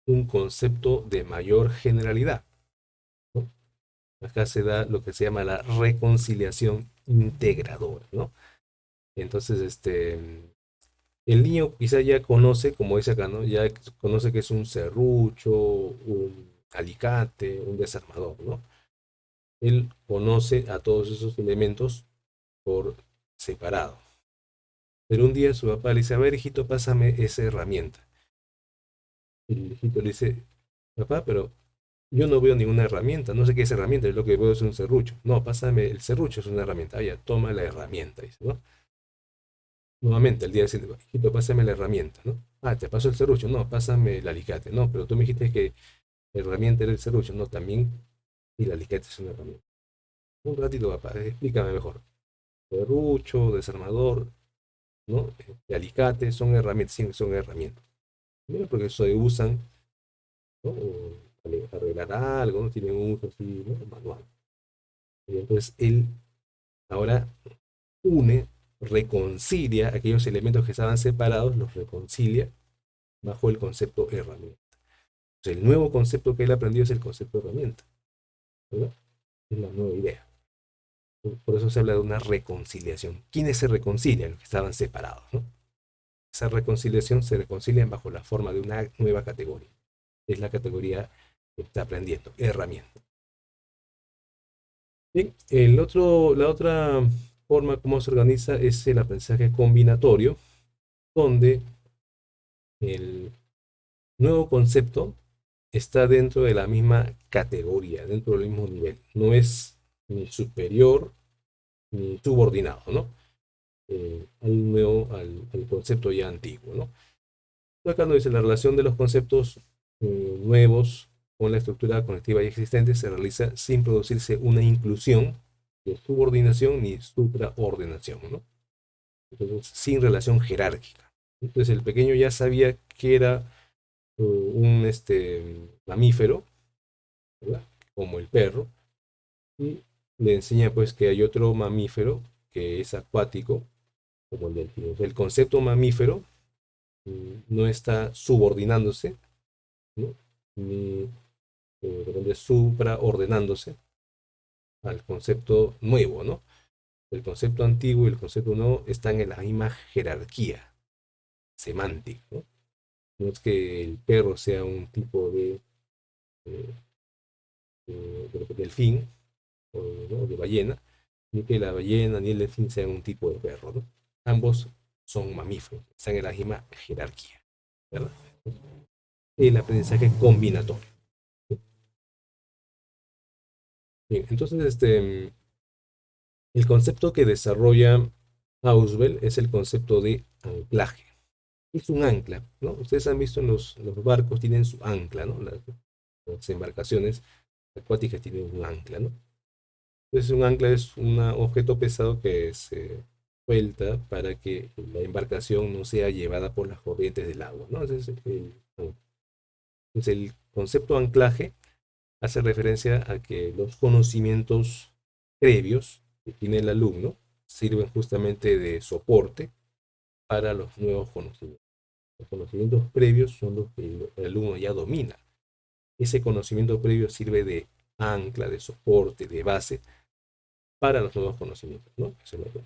un concepto de mayor generalidad, ¿no? Acá se da lo que se llama la reconciliación integradora, ¿no? Entonces, el niño quizá ya conoce, como dice acá, ¿no? Ya conoce que es un serrucho, un alicate, un desarmador, ¿no? Él conoce a todos esos elementos por separado. Pero un día su papá le dice, a ver, hijito, pásame esa herramienta. Y el hijito le dice, papá, pero yo no veo ninguna herramienta, no sé qué es herramienta, yo lo que veo es un serrucho. No, pásame, el serrucho es una herramienta. Ah, ya, toma la herramienta, dice, ¿no? Nuevamente, al día siguiente, hijito, pásame la herramienta, ¿no? Ah, te paso el serrucho, no, pásame el alicate, no, pero tú me dijiste que la herramienta era el serrucho, no, también, y el alicate es una herramienta. Un ratito, papá, explícame mejor. Serrucho, desarmador, ¿no? De alicate, son herramientas, sí, son herramientas. Primero porque se usan, ¿no? Para arreglar algo, ¿no? Tienen un uso así, ¿no? Manual. Y entonces él ahora une, reconcilia aquellos elementos que estaban separados, los reconcilia bajo el concepto herramienta. Entonces, el nuevo concepto que él aprendió es el concepto herramienta, ¿verdad? Es la nueva idea. Por eso se habla de una reconciliación. ¿Quiénes se reconcilian? Los que estaban separados, ¿no? Esa reconciliación se reconcilian bajo la forma de una nueva categoría. Es la categoría que está aprendiendo, herramienta. Bien, la otra forma como se organiza es el aprendizaje combinatorio, donde el nuevo concepto está dentro de la misma categoría, dentro del mismo nivel. No es ni superior ni subordinado, ¿no? Al concepto ya antiguo, ¿no? Acá nos dice la relación de los conceptos nuevos con la estructura conectiva ya existente se realiza sin producirse una inclusión de subordinación ni supraordenación, ¿no? Entonces, sin relación jerárquica. Entonces, el pequeño ya sabía que era un mamífero, ¿verdad? Como el perro, y le enseña pues que hay otro mamífero que es acuático, como el delfín. O sea, el concepto mamífero no está subordinándose, ¿no? Ni supraordenándose al concepto nuevo, ¿no? El concepto antiguo y el concepto nuevo están en la misma jerarquía semántica, ¿no? No es que el perro sea un tipo eh, de delfín o, ¿no? de ballena, ni que la ballena ni el delfín sean un tipo de perro, ¿no? Ambos son mamíferos, están en la misma jerarquía, ¿verdad? El aprendizaje combinatorio. Bien, entonces el concepto que desarrolla Ausubel es el concepto de anclaje. Es un ancla, ¿no? Ustedes han visto en los barcos tienen su ancla, ¿no? Las embarcaciones acuáticas tienen un ancla, ¿no? Entonces un ancla es un objeto pesado que se suelta para que la embarcación no sea llevada por las corrientes del agua, ¿no? Entonces, el concepto anclaje hace referencia a que los conocimientos previos que tiene el alumno sirven justamente de soporte para los nuevos conocimientos. Los conocimientos previos son los que el alumno ya domina. Ese conocimiento previo sirve de ancla, de soporte, de base para los nuevos conocimientos, ¿no? Eso es lo que...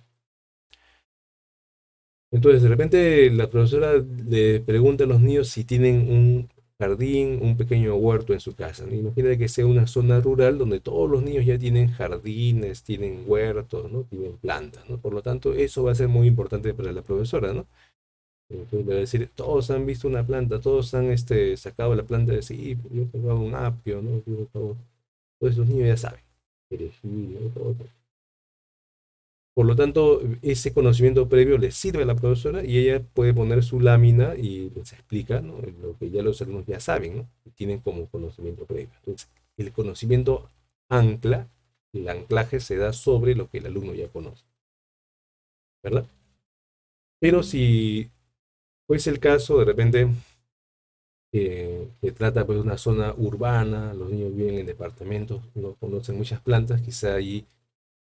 Entonces, de repente, la profesora le pregunta a los niños si tienen un jardín, un pequeño huerto en su casa, ¿no? Imagínate que sea una zona rural donde todos los niños ya tienen jardines, tienen huertos, ¿no? Tienen plantas, ¿no? Por lo tanto, eso va a ser muy importante para la profesora, ¿no? Entonces le va a decir, todos han visto una planta, todos han sacado la planta de sí, yo he sacado un apio, ¿no? Todos los niños ya saben. Perejil, ¿no? Por lo tanto, ese conocimiento previo le sirve a la profesora y ella puede poner su lámina y les explica, ¿no? Lo que ya los alumnos ya saben, ¿no? Y tienen como conocimiento previo. Entonces, el conocimiento ancla, el anclaje se da sobre lo que el alumno ya conoce, ¿verdad? Pero si fuese el caso, de repente, que trata pues, de una zona urbana, los niños viven en departamentos, no conocen muchas plantas, quizá allí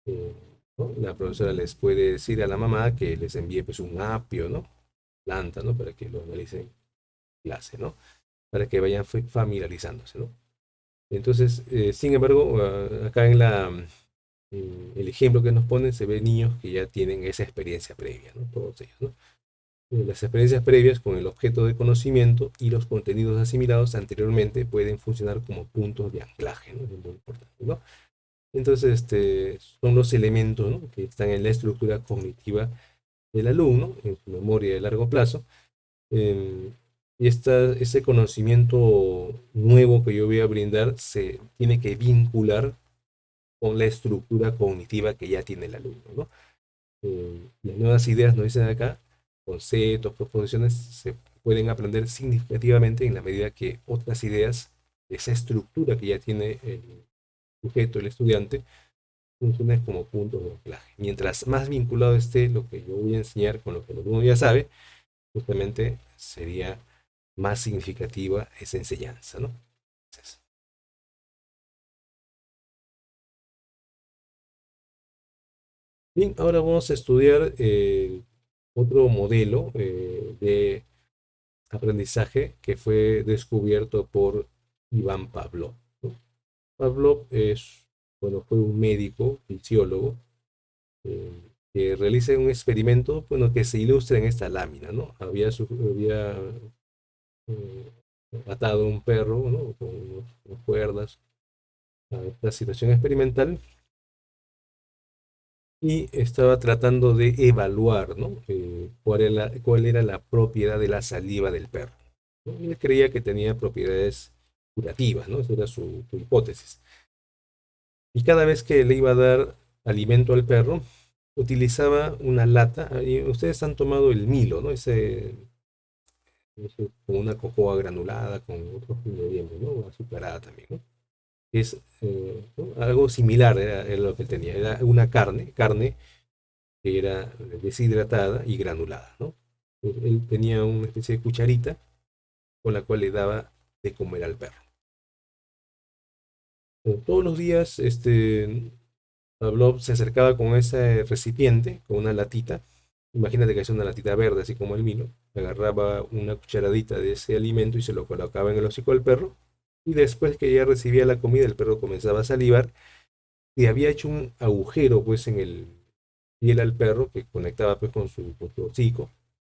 eh, ¿no? La profesora les puede decir a la mamá que les envíe pues un apio, ¿no? Planta, ¿no? Para que lo analicen en clase, ¿no? Para que vayan familiarizándose, ¿no? Entonces, sin embargo, acá en el ejemplo que nos ponen se ve niños que ya tienen esa experiencia previa, ¿no? Todos ellos, ¿no? Las experiencias previas con el objeto de conocimiento y los contenidos asimilados anteriormente pueden funcionar como puntos de anclaje, ¿no? Es muy importante, ¿no? Entonces, son los elementos, ¿no?, que están en la estructura cognitiva del alumno, en su memoria de largo plazo. eh, y ese conocimiento nuevo que yo voy a brindar se tiene que vincular con la estructura cognitiva que ya tiene el alumno, ¿no? Las nuevas ideas, nos dicen acá, conceptos, proposiciones, se pueden aprender significativamente en la medida que otras ideas, esa estructura que ya tiene el sujeto, el estudiante, funcionen como puntos de anclaje. Mientras más vinculado esté lo que yo voy a enseñar con lo que el alumno ya sabe, justamente sería más significativa esa enseñanza, ¿no? Entonces, bien, ahora vamos a estudiar otro modelo de aprendizaje que fue descubierto por Iván Pavlov, ¿no? Pavlov bueno, fue un médico, fisiólogo, eh, que realiza un experimento, bueno, que se ilustra en esta lámina, ¿no? Había eh, atado un perro, ¿no?, con unas cuerdas a esta situación experimental y estaba tratando de evaluar, ¿no?, cuál era la propiedad de la saliva del perro, ¿no? Y él creía que tenía propiedades curativas, ¿no? Esa era su hipótesis. Y cada vez que le iba a dar alimento al perro, utilizaba una lata. Y ustedes han tomado el Milo, ¿no? Con una cocoa granulada, con otros ingredientes, ¿no? Azucarada también, ¿no? Es ¿no?, algo similar era lo que él tenía. Era una carne que era deshidratada y granulada, ¿no? Él tenía una especie de cucharita con la cual le daba de comer al perro. Todos los días, Pavlov se acercaba con ese recipiente, con una latita. Imagínate que es una latita verde, así como el Milo. Agarraba una cucharadita de ese alimento y se lo colocaba en el hocico del perro. Y después que ya recibía la comida, el perro comenzaba a salivar y había hecho un agujero, pues, en el piel al perro que conectaba, pues, con su hocico,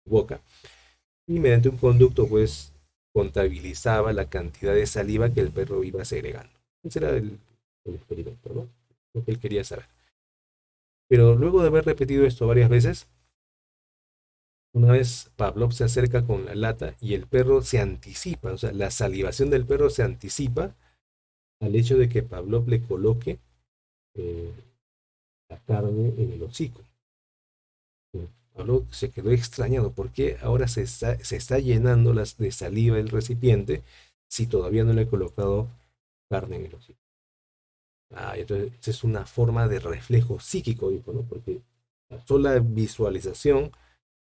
su boca. Y mediante un conducto, pues, contabilizaba la cantidad de saliva que el perro iba segregando. Ese era el experimento, ¿no? Lo que él quería saber. Pero luego de haber repetido esto varias veces, una vez Pavlov se acerca con la lata y el perro se anticipa, o sea, la salivación del perro se anticipa al hecho de que Pavlov le coloque eh, la carne en el hocico. Pavlov se quedó extrañado porque ahora se está llenando de saliva el recipiente si todavía no le he colocado carne en el hocico. Entonces es una forma de reflejo psíquico, dijo, ¿no? Porque la sola visualización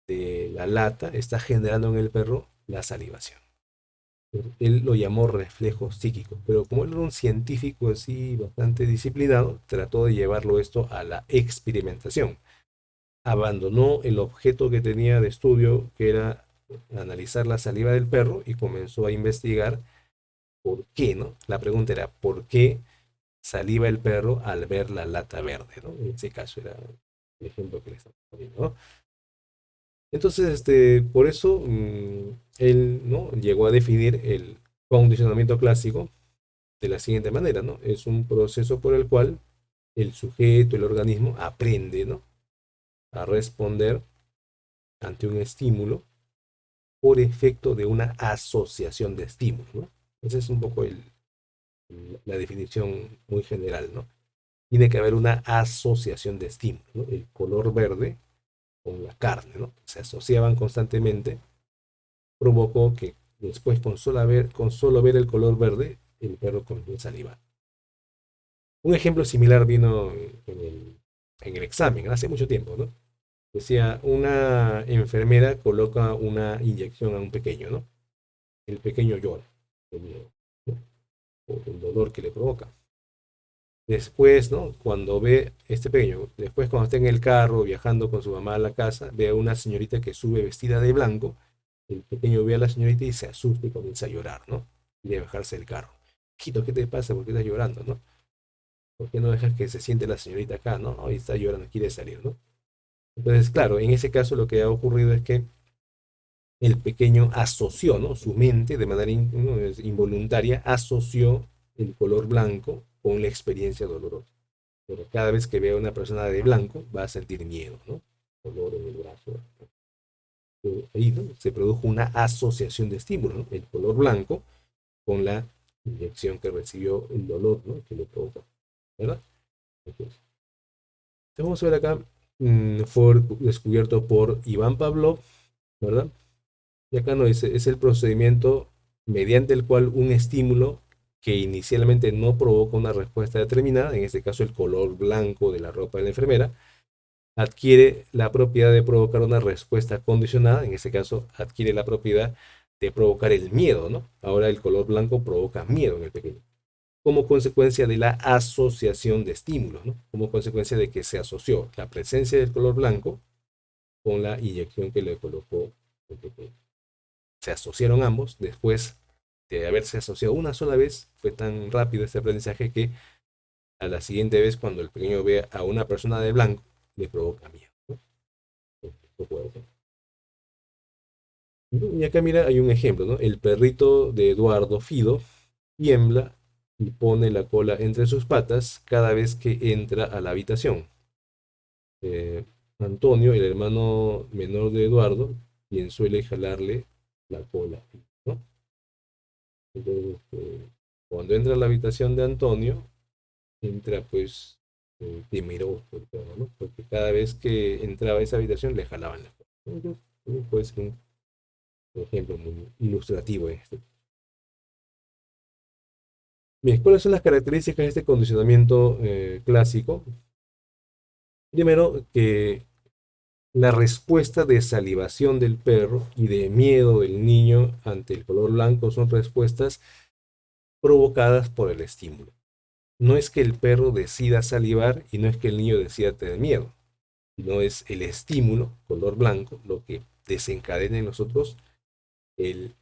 de la lata está generando en el perro la salivación. Él lo llamó reflejo psíquico, pero como él era un científico así bastante disciplinado, trató de llevarlo esto a la experimentación. Abandonó el objeto que tenía de estudio, que era analizar la saliva del perro, y comenzó a investigar por qué, ¿no? La pregunta era, ¿por qué saliva el perro al ver la lata verde, ¿no? En ese caso era el ejemplo que le estamos poniendo, ¿no? Entonces, por eso él, ¿no?, llegó a definir el condicionamiento clásico de la siguiente manera, ¿no? Es un proceso por el cual el sujeto, el organismo, aprende, ¿no?, a responder ante un estímulo por efecto de una asociación de estímulos, ¿no? Esa es un poco la definición muy general, ¿no? Tiene que haber una asociación de estímulos, ¿no? El color verde con la carne, ¿no? Se asociaban constantemente, provocó que después con solo ver el color verde, el perro comenzó a salivar. Un ejemplo similar vino en el examen, hace mucho tiempo, ¿no? Decía, una enfermera coloca una inyección a un pequeño, ¿no? El pequeño llora de miedo, ¿no?, por el dolor que le provoca. Después, ¿no?, cuando ve este pequeño, después cuando está en el carro viajando con su mamá a la casa, ve a una señorita que sube vestida de blanco. El pequeño ve a la señorita y se asusta y comienza a llorar, ¿no? Y de bajarse del carro. hijito, ¿qué te pasa? ¿Por qué estás llorando, no? ¿Por qué no dejas que se siente la señorita acá, no? Y está llorando, quiere salir, ¿no? Entonces, claro, en ese caso lo que ha ocurrido es que el pequeño asoció, ¿no? Su mente de manera ¿no? Involuntaria asoció el color blanco con la experiencia dolorosa. Pero cada vez que vea a una persona de blanco va a sentir miedo, ¿no? Dolor en el brazo. Ahí ¿no? Se produjo una asociación de estímulos, ¿no? El color blanco con la inyección que recibió el dolor, ¿no? Que le provoca, ¿verdad? Entonces, vamos a ver acá, fue descubierto por Iván Pavlov, ¿verdad? Y acá nos dice, es el procedimiento mediante el cual un estímulo que inicialmente no provoca una respuesta determinada, en este caso el color blanco de la ropa de la enfermera, adquiere la propiedad de provocar una respuesta condicionada, en este caso adquiere la propiedad de provocar el miedo, ¿no? Ahora el color blanco provoca miedo en el pequeño, como consecuencia de la asociación de estímulos, ¿no? Como consecuencia de que se asoció la presencia del color blanco con la inyección que le colocó el pequeño. Se asociaron ambos, después de haberse asociado una sola vez, fue tan rápido este aprendizaje que a la siguiente vez cuando el pequeño ve a una persona de blanco, le provoca miedo, ¿no? Y acá mira, hay un ejemplo, ¿no? El perrito de Eduardo Fido tiembla y pone la cola entre sus patas cada vez que entra a la habitación. Antonio, el hermano menor de Eduardo, quien suele jalarle la cola, ¿no? Entonces, cuando entra a la habitación de Antonio, entra pues temeroso, ¿no? Porque cada vez que entraba a esa habitación le jalaban la cola. Entonces, puede ser un ejemplo muy ilustrativo en este. Bien, ¿cuáles son las características de este condicionamiento clásico? Primero, que la respuesta de salivación del perro y de miedo del niño ante el color blanco son respuestas provocadas por el estímulo. No es que el perro decida salivar y no es que el niño decida tener miedo, sino es el estímulo, color blanco, lo que desencadena en nosotros el,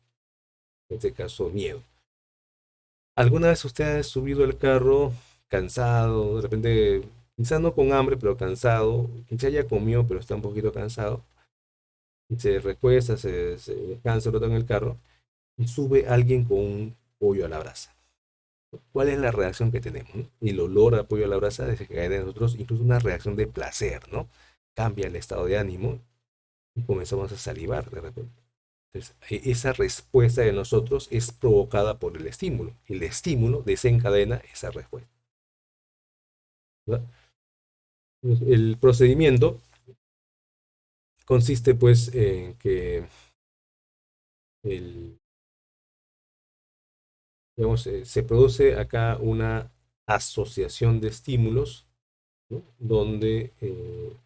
en este caso, miedo. ¿Alguna vez usted ha subido el carro cansado, de repente, quizás no con hambre, pero cansado, quizás ya comió, pero está un poquito cansado, y se recuesta, se descansa un rato en el carro, y sube alguien con un pollo a la brasa? ¿Cuál es la reacción que tenemos? ¿No? El olor a pollo a la brasa desencadena en nosotros incluso una reacción de placer, ¿no? Cambia el estado de ánimo y comenzamos a salivar de repente. Entonces, esa respuesta de nosotros es provocada por el estímulo. El estímulo desencadena esa respuesta, ¿verdad? El procedimiento consiste pues en que el, digamos, se produce acá una asociación de estímulos, ¿no? Donde en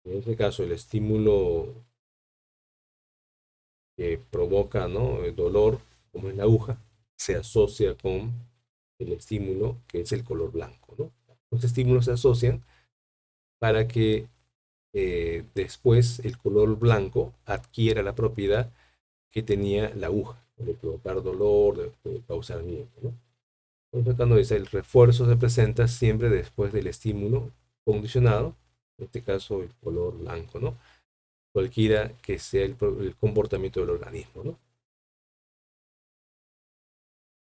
este caso el estímulo que provoca, ¿no? El dolor, como es la aguja, se asocia con el estímulo que es el color blanco, ¿no? Los estímulos se asocian para que después el color blanco adquiera la propiedad que tenía la aguja, de provocar dolor, de causar miedo, ¿no? Entonces, cuando dice el refuerzo se presenta siempre después del estímulo condicionado, en este caso el color blanco, ¿no? Cualquiera que sea el comportamiento del organismo, ¿no?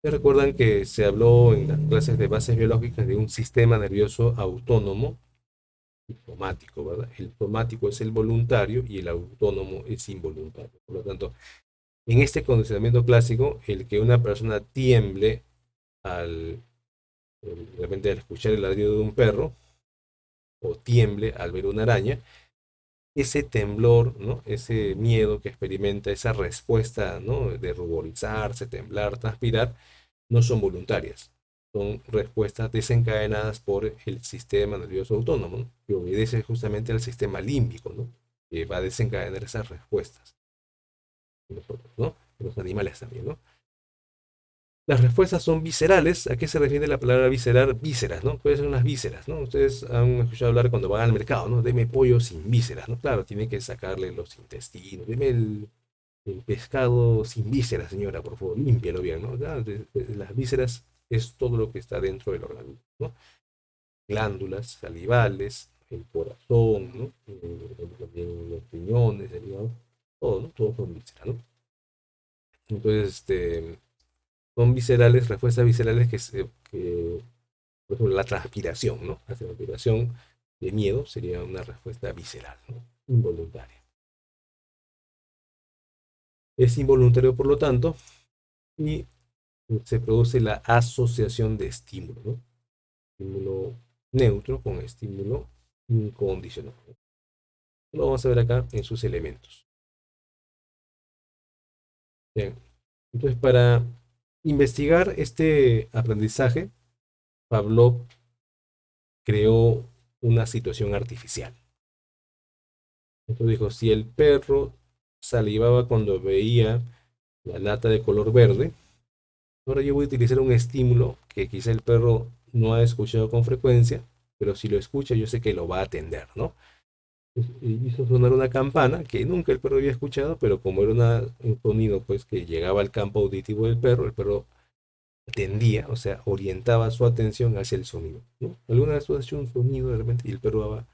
¿Se recuerdan que se habló en las clases de bases biológicas de un sistema nervioso autónomo y somático, ¿verdad? El somático es el voluntario y el autónomo es involuntario. Por lo tanto, en este condicionamiento clásico, el que una persona tiemble al, de repente al escuchar el ladrido de un perro o tiemble al ver una araña, ese temblor, ¿no? Ese miedo que experimenta, esa respuesta, ¿no? De ruborizarse, temblar, transpirar, no son voluntarias. Son respuestas desencadenadas por el sistema nervioso autónomo, ¿no? Que obedece justamente al sistema límbico, ¿no? Que va a desencadenar esas respuestas. Nosotros, ¿no? Los animales también, ¿no? Las respuestas son viscerales. ¿A qué se refiere la palabra visceral? Vísceras, ¿no? ¿Cuáles son las vísceras, no? Ustedes han escuchado hablar cuando van al mercado, ¿no? Deme pollo sin vísceras, ¿no? Claro, tiene que sacarle los intestinos. Deme el pescado sin vísceras, señora, por favor, límpialo bien, ¿no? Claro, las vísceras es todo lo que está dentro del organismo, ¿no? Glándulas salivales, el corazón, ¿no? También los riñones, el hígado, todo, ¿no? Todo con vísceras, ¿no? Entonces, son viscerales, respuestas viscerales por ejemplo, la transpiración, ¿no? La transpiración de miedo sería una respuesta visceral, ¿no? Involuntaria. Es involuntario, por lo tanto, y se produce la asociación de estímulo, ¿no? Estímulo neutro con estímulo incondicional. Lo vamos a ver acá en sus elementos. Bien. Entonces, para investigar este aprendizaje, Pavlov creó una situación artificial. Entonces dijo, si el perro salivaba cuando veía la lata de color verde, ahora yo voy a utilizar un estímulo que quizá el perro no ha escuchado con frecuencia, pero si lo escucha yo sé que lo va a atender, ¿no? Y hizo sonar una campana que nunca el perro había escuchado, pero como era un sonido pues que llegaba al campo auditivo del perro, el perro atendía, o sea, orientaba su atención hacia el sonido, ¿no? Alguna vez tú has hecho un sonido de repente y el perro ha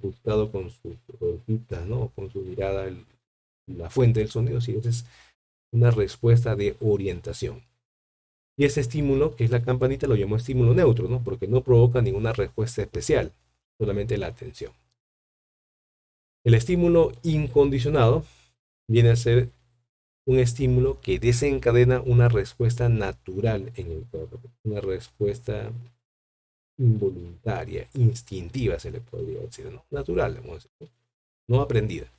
buscado con sus orejitas, ¿no? Con su mirada la fuente del sonido, sí, esa es una respuesta de orientación. Y ese estímulo, que es la campanita, lo llamó estímulo neutro, ¿no? Porque no provoca ninguna respuesta especial, solamente la atención. El estímulo incondicionado viene a ser un estímulo que desencadena una respuesta natural en el perro, una respuesta involuntaria, instintiva, se le podría decir, ¿no? Natural, vamos a decir, no aprendida.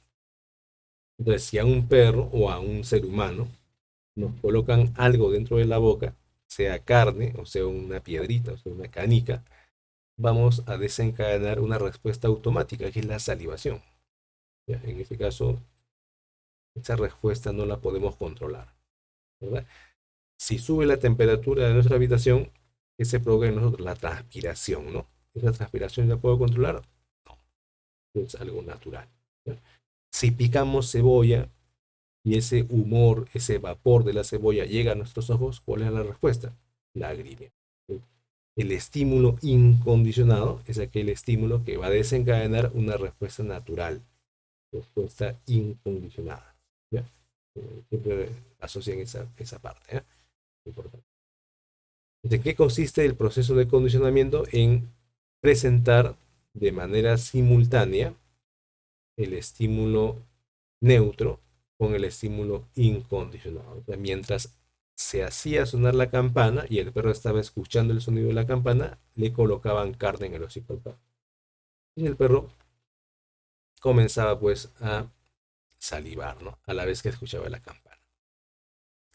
Entonces, si a un perro o a un ser humano nos colocan algo dentro de la boca, sea carne, o sea una piedrita, o sea una canica, vamos a desencadenar una respuesta automática, que es la salivación. ¿Ya? En este caso, esa respuesta no la podemos controlar, ¿verdad? Si sube la temperatura de nuestra habitación, ¿qué se provoca en nosotros? La transpiración, ¿no? ¿Esa transpiración la puedo controlar? No, es algo natural. ¿Ya? Si picamos cebolla y ese humor, ese vapor de la cebolla llega a nuestros ojos, ¿cuál es la respuesta? Lagrimia. El estímulo incondicionado es aquel estímulo que va a desencadenar una respuesta natural, respuesta incondicionada. ¿Ya? Siempre asocian esa parte. ¿Eh? Importante. ¿De qué consiste el proceso de condicionamiento? En presentar de manera simultánea el estímulo neutro con el estímulo incondicionado. O sea, mientras se hacía sonar la campana y el perro estaba escuchando el sonido de la campana, le colocaban carne en el hocico al perro. Y el perro comenzaba pues a salivar, ¿no? A la vez que escuchaba la campana.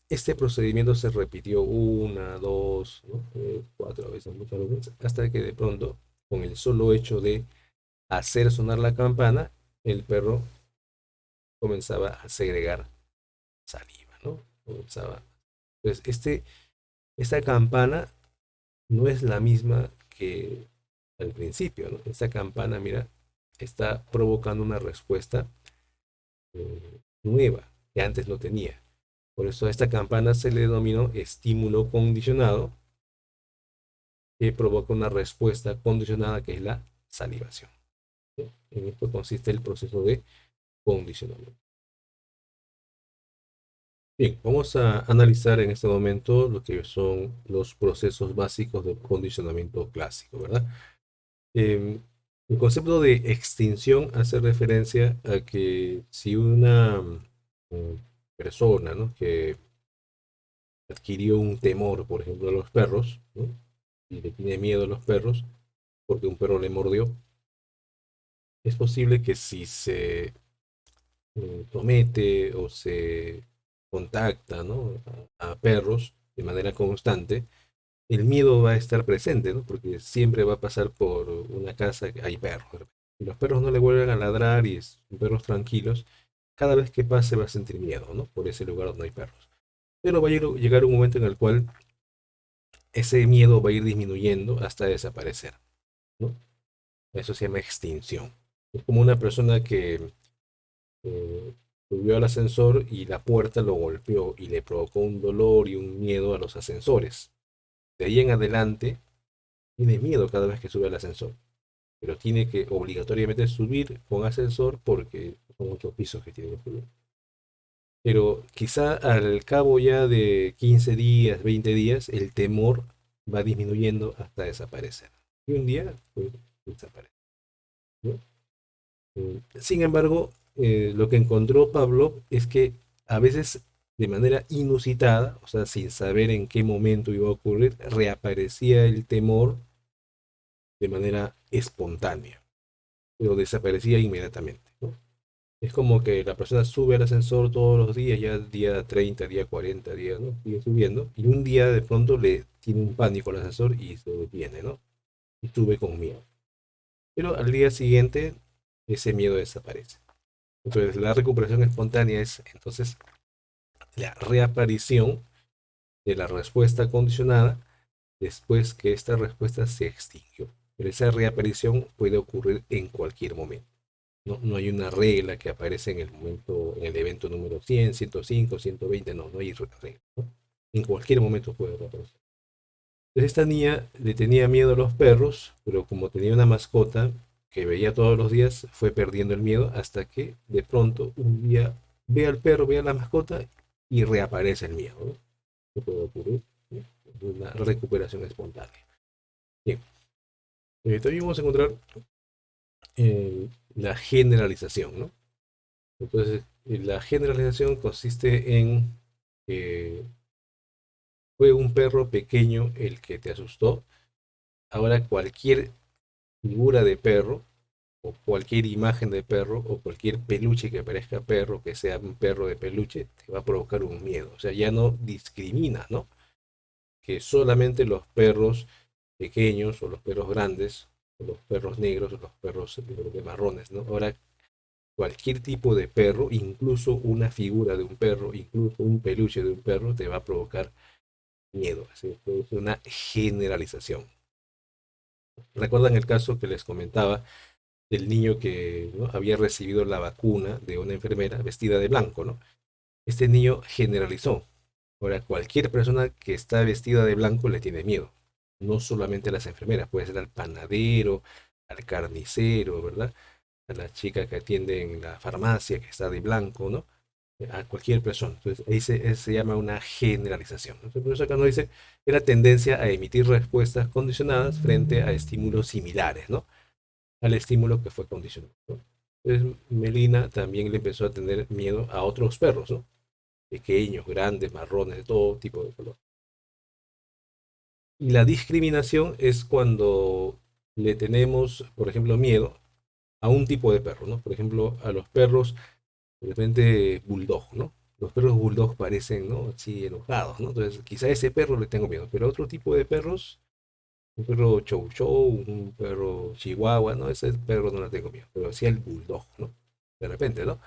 Este procedimiento se repitió una, dos, ¿no? Cuatro veces, muchas veces, hasta que de pronto, con el solo hecho de hacer sonar la campana, el perro comenzaba a segregar saliva, ¿no? Comenzaba. Entonces, esta campana no es la misma que al principio, ¿no? Esta campana, mira, está provocando una respuesta nueva que antes no tenía. Por eso a esta campana se le denominó estímulo condicionado, que provoca una respuesta condicionada que es la salivación. ¿Sí? En esto consiste el proceso de condicionamiento. Bien, vamos a analizar en este momento lo que son los procesos básicos de condicionamiento clásico, ¿verdad? Eh, el concepto de extinción hace referencia a que si una persona, ¿no? que adquirió un temor, por ejemplo, a los perros, ¿no? Y le tiene miedo a los perros porque un perro le mordió, es posible que si se somete o se contacta, ¿no? a perros de manera constante, el miedo va a estar presente, ¿no? Porque siempre va a pasar por una casa que hay perros. Y los perros no le vuelven a ladrar y son perros tranquilos. Cada vez que pase va a sentir miedo, ¿no? Por ese lugar donde hay perros. Pero va a llegar un momento en el cual ese miedo va a ir disminuyendo hasta desaparecer, ¿no? Eso se llama extinción. Es como una persona que subió al ascensor y la puerta lo golpeó y le provocó un dolor y un miedo a los ascensores. De ahí en adelante, tiene miedo cada vez que sube al ascensor, pero tiene que obligatoriamente subir con ascensor porque son 8 pisos que tiene que subir. Pero quizá al cabo ya de 15 días, 20 días, el temor va disminuyendo hasta desaparecer. Y un día, pues, desaparece, ¿no? Sin embargo, lo que encontró Pablo es que a veces de manera inusitada, o sea, sin saber en qué momento iba a ocurrir, reaparecía el temor de manera espontánea, pero desaparecía inmediatamente, ¿no? Es como que la persona sube al ascensor todos los días, ya día 30, día 40, días, ¿no? Sigue subiendo, y un día de pronto le tiene un pánico al ascensor y se detiene, ¿no? Y sube con miedo. Pero al día siguiente, ese miedo desaparece. Entonces, la recuperación espontánea es entonces la reaparición de la respuesta condicionada después que esta respuesta se extinguió. Pero esa reaparición puede ocurrir en cualquier momento. No, no hay una regla que aparece en el momento, en el evento número 100, 105, 120, no, no hay regla, ¿no? En cualquier momento puede reaparecer. Entonces esta niña le tenía miedo a los perros, pero como tenía una mascota que veía todos los días, fue perdiendo el miedo hasta que de pronto un día ve al perro, ve a la mascota y reaparece el miedo, ¿no? ¿Qué puede ocurrir? Bien, una recuperación espontánea. Bien, también vamos a encontrar la generalización, ¿no? Entonces, la generalización consiste en que fue un perro pequeño el que te asustó. Ahora cualquier figura de perro o cualquier imagen de perro o cualquier peluche que parezca perro, que sea un perro de peluche, te va a provocar un miedo. O sea, ya no discrimina, ¿no? Que solamente los perros pequeños o los perros grandes o los perros negros o los perros de marrones, ¿no? Ahora cualquier tipo de perro, incluso una figura de un perro, incluso un peluche de un perro, te va a provocar miedo. Es una generalización. ¿Recuerdan el caso que les comentaba del niño que, ¿no?, había recibido la vacuna de una enfermera vestida de blanco, ¿no? Este niño generalizó. Ahora, cualquier persona que está vestida de blanco le tiene miedo. No solamente a las enfermeras, puede ser al panadero, al carnicero, ¿verdad? A la chica que atiende en la farmacia que está de blanco, ¿no? A cualquier persona. Entonces, ahí se llama una generalización. Entonces, por eso acá nos dice que la tendencia a emitir respuestas condicionadas frente a estímulos similares, ¿no? Al estímulo que fue condicionado, ¿no? Entonces, Melina también le empezó a tener miedo a otros perros, ¿no? Pequeños, grandes, marrones, de todo tipo de color. Y la discriminación es cuando le tenemos, por ejemplo, miedo a un tipo de perro, ¿no? Por ejemplo, a los perros de repente bulldog, ¿no? Los perros bulldog parecen, ¿no?, así enojados, ¿no? Entonces, quizá a ese perro le tengo miedo, pero otro tipo de perros, un perro chow chow, un perro chihuahua, ¿no? Ese perro no le tengo miedo, pero sí el bulldog, ¿no? De repente, ¿no?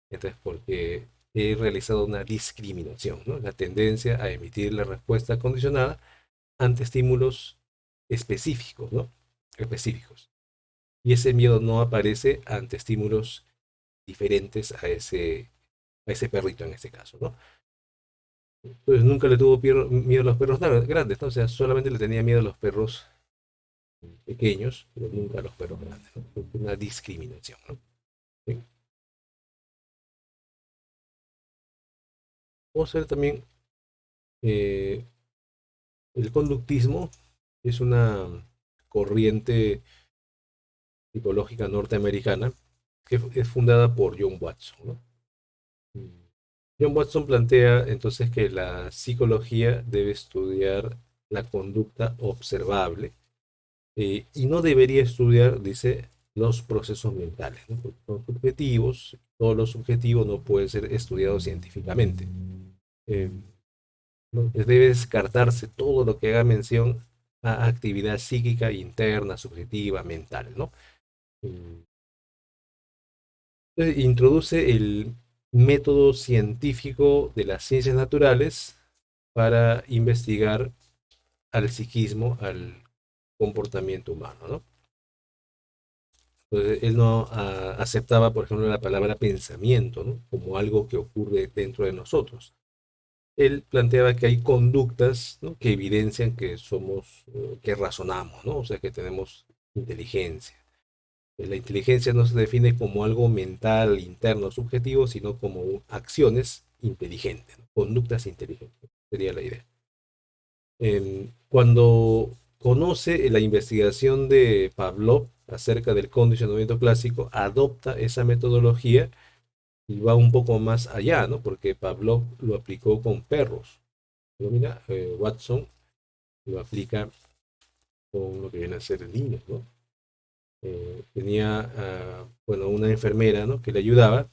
Entonces, porque he realizado una discriminación, ¿no? La tendencia a emitir la respuesta condicionada ante estímulos específicos, ¿no? Específicos. Y ese miedo no aparece ante estímulos diferentes a ese perrito en este caso, ¿no? Entonces nunca le tuvo miedo a los perros grandes, ¿no? O sea, solamente le tenía miedo a los perros pequeños, pero nunca a los perros grandes, ¿no? Una discriminación, ¿no? Bien. Vamos a ver también eh, el conductismo, es una corriente psicológica norteamericana que es fundada por John Watson, ¿no? John Watson plantea entonces que la psicología debe estudiar la conducta observable, y no debería estudiar, dice, los procesos mentales, ¿no? Porque son subjetivos, todos los subjetivos no pueden ser estudiados científicamente. Eh, ¿No? Debe descartarse todo lo que haga mención a actividad psíquica interna, subjetiva, mental, ¿no? Eh, Introduce el método científico de las ciencias naturales para investigar al psiquismo, al comportamiento humano, ¿no? Entonces, él no aceptaba, por ejemplo, la palabra pensamiento, ¿no?, como algo que ocurre dentro de nosotros. él planteaba que hay conductas, ¿no?, que evidencian que somos, que razonamos, ¿no? O sea, que tenemos inteligencia. La inteligencia no se define como algo mental, interno, subjetivo, sino como acciones inteligentes, ¿no?, conductas inteligentes, sería la idea. Cuando conoce la investigación de Pavlov acerca del condicionamiento clásico, adopta esa metodología y va un poco más allá, ¿no? Porque Pavlov lo aplicó con perros. Pero mira, Watson lo aplica con lo que viene a ser niños, ¿no? Tenía, bueno, una enfermera, ¿no?, que le ayudaba,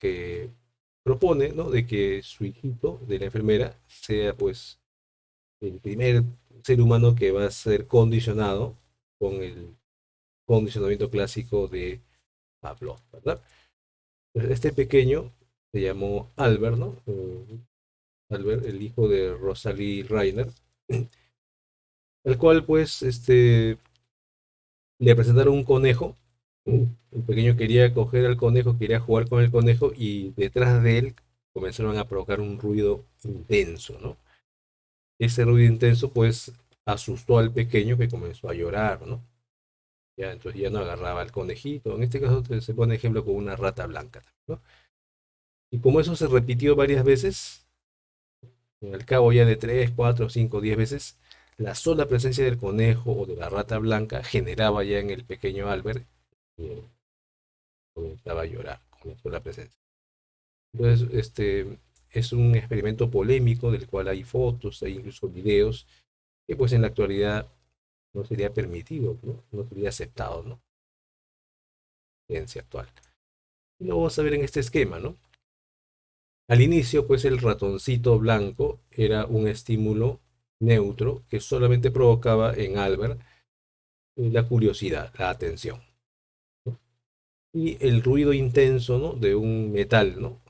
que propone, ¿no?, de que su hijito de la enfermera sea, pues, el primer ser humano que va a ser condicionado con el condicionamiento clásico de Pavlov, ¿verdad? Entonces, este pequeño se llamó Albert, ¿no? Albert, el hijo de Rosalie Reiner, el cual, pues, le presentaron un conejo. El pequeño quería coger al conejo, quería jugar con el conejo y detrás de él comenzaron a provocar un ruido intenso, ¿no? Ese ruido intenso pues asustó al pequeño, que comenzó a llorar, ¿no? Ya, entonces ya no agarraba al conejito. En este caso se pone ejemplo con una rata blanca, ¿no? Y como eso se repitió varias veces, al cabo ya de 3, 4, 5, 10 veces, la sola presencia del conejo o de la rata blanca generaba ya en el pequeño Albert, eh, comenzaba a llorar con la sola presencia. Entonces, es un experimento polémico del cual hay fotos, hay incluso videos, que pues en la actualidad no sería permitido, ¿no? No sería aceptado, ¿no? Ciencia actual. Y lo vamos a ver en este esquema, ¿no? Al inicio, pues el ratoncito blanco era un estímulo neutro que solamente provocaba en Albert la curiosidad, la atención, ¿no? Y el ruido intenso, ¿no?, de un metal, ¿no?,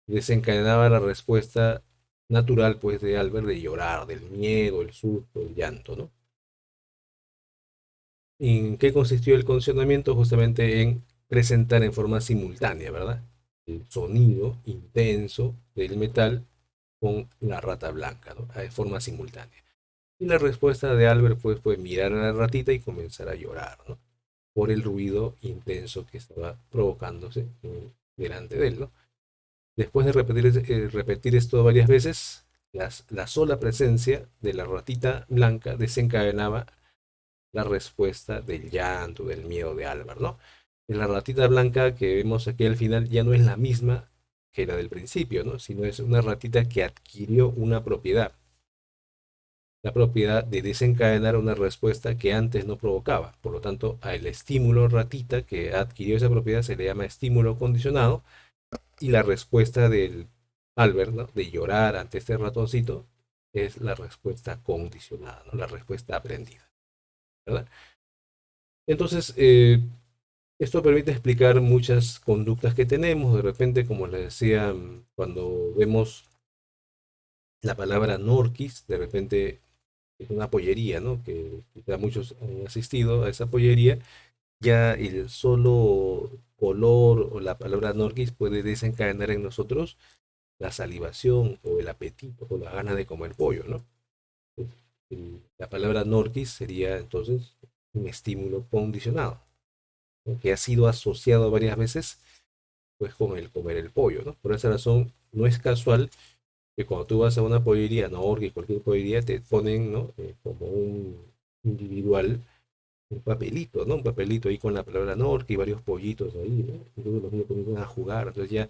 desencadenaba la respuesta natural, pues, de Albert de llorar, del miedo, el susto, el llanto, ¿no? ¿En qué consistió el condicionamiento? Justamente en presentar en forma simultánea, ¿verdad?, el sonido intenso del metal con la rata blanca, ¿no?, de forma simultánea. Y la respuesta de Albert pues, fue mirar a la ratita y comenzar a llorar, ¿no?, por el ruido intenso que estaba provocándose delante de él, ¿no? Después de repetir esto varias veces, la sola presencia de la ratita blanca desencadenaba la respuesta del llanto, del miedo de Albert, ¿no? La ratita blanca que vemos aquí al final ya no es la misma que la del principio, ¿no?, sino es una ratita que adquirió una propiedad, la propiedad de desencadenar una respuesta que antes no provocaba. Por lo tanto, al estímulo ratita que adquirió esa propiedad se le llama estímulo condicionado, y la respuesta del Albert, ¿no?, de llorar ante este ratoncito es la respuesta condicionada, ¿no?, la respuesta aprendida, ¿verdad? Entonces, esto permite explicar muchas conductas que tenemos. De repente, como les decía, cuando vemos la palabra Norquis, de repente es una pollería, ¿no?, que quizá muchos han asistido a esa pollería. Ya el solo color o la palabra Norquis puede desencadenar en nosotros la salivación o el apetito o la gana de comer pollo, ¿no? La palabra Norquis sería entonces un estímulo condicionado, ¿no?, que ha sido asociado varias veces pues con el comer el pollo, ¿no? Por esa razón no es casual que cuando tú vas a una pollería, no, porque cualquier pollería te ponen, ¿no?, como un individual, un papelito, ¿no? Un papelito ahí con la palabra Norquis y varios pollitos ahí, ¿no? Entonces los niños comienzan a jugar. Entonces ya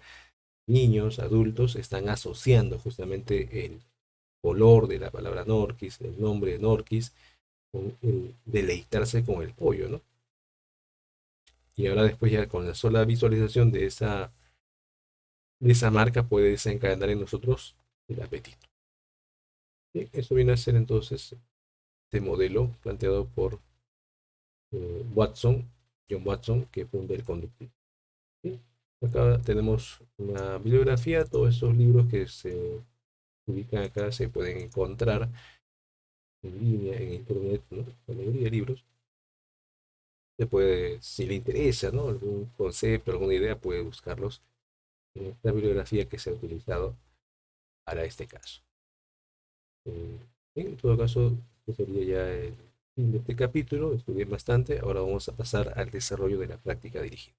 niños, adultos están asociando justamente el color de la palabra Norquis, el nombre de Norquis, con el deleitarse con el pollo, ¿no? Y ahora después ya con la sola visualización de esa marca puede desencadenar en nosotros el apetito. Bien, eso viene a ser entonces este modelo planteado por Watson, John Watson, que funda el conductismo. Bien, acá tenemos una bibliografía, todos estos libros que se ubican acá se pueden encontrar en línea, en internet, ¿no? La mayoría de libros. Se puede, si le interesa, ¿no?, algún concepto, alguna idea, puede buscarlos la bibliografía que se ha utilizado para este caso. En todo caso, este sería ya el fin de este capítulo. Estudié bastante. Ahora vamos a pasar al desarrollo de la práctica dirigida.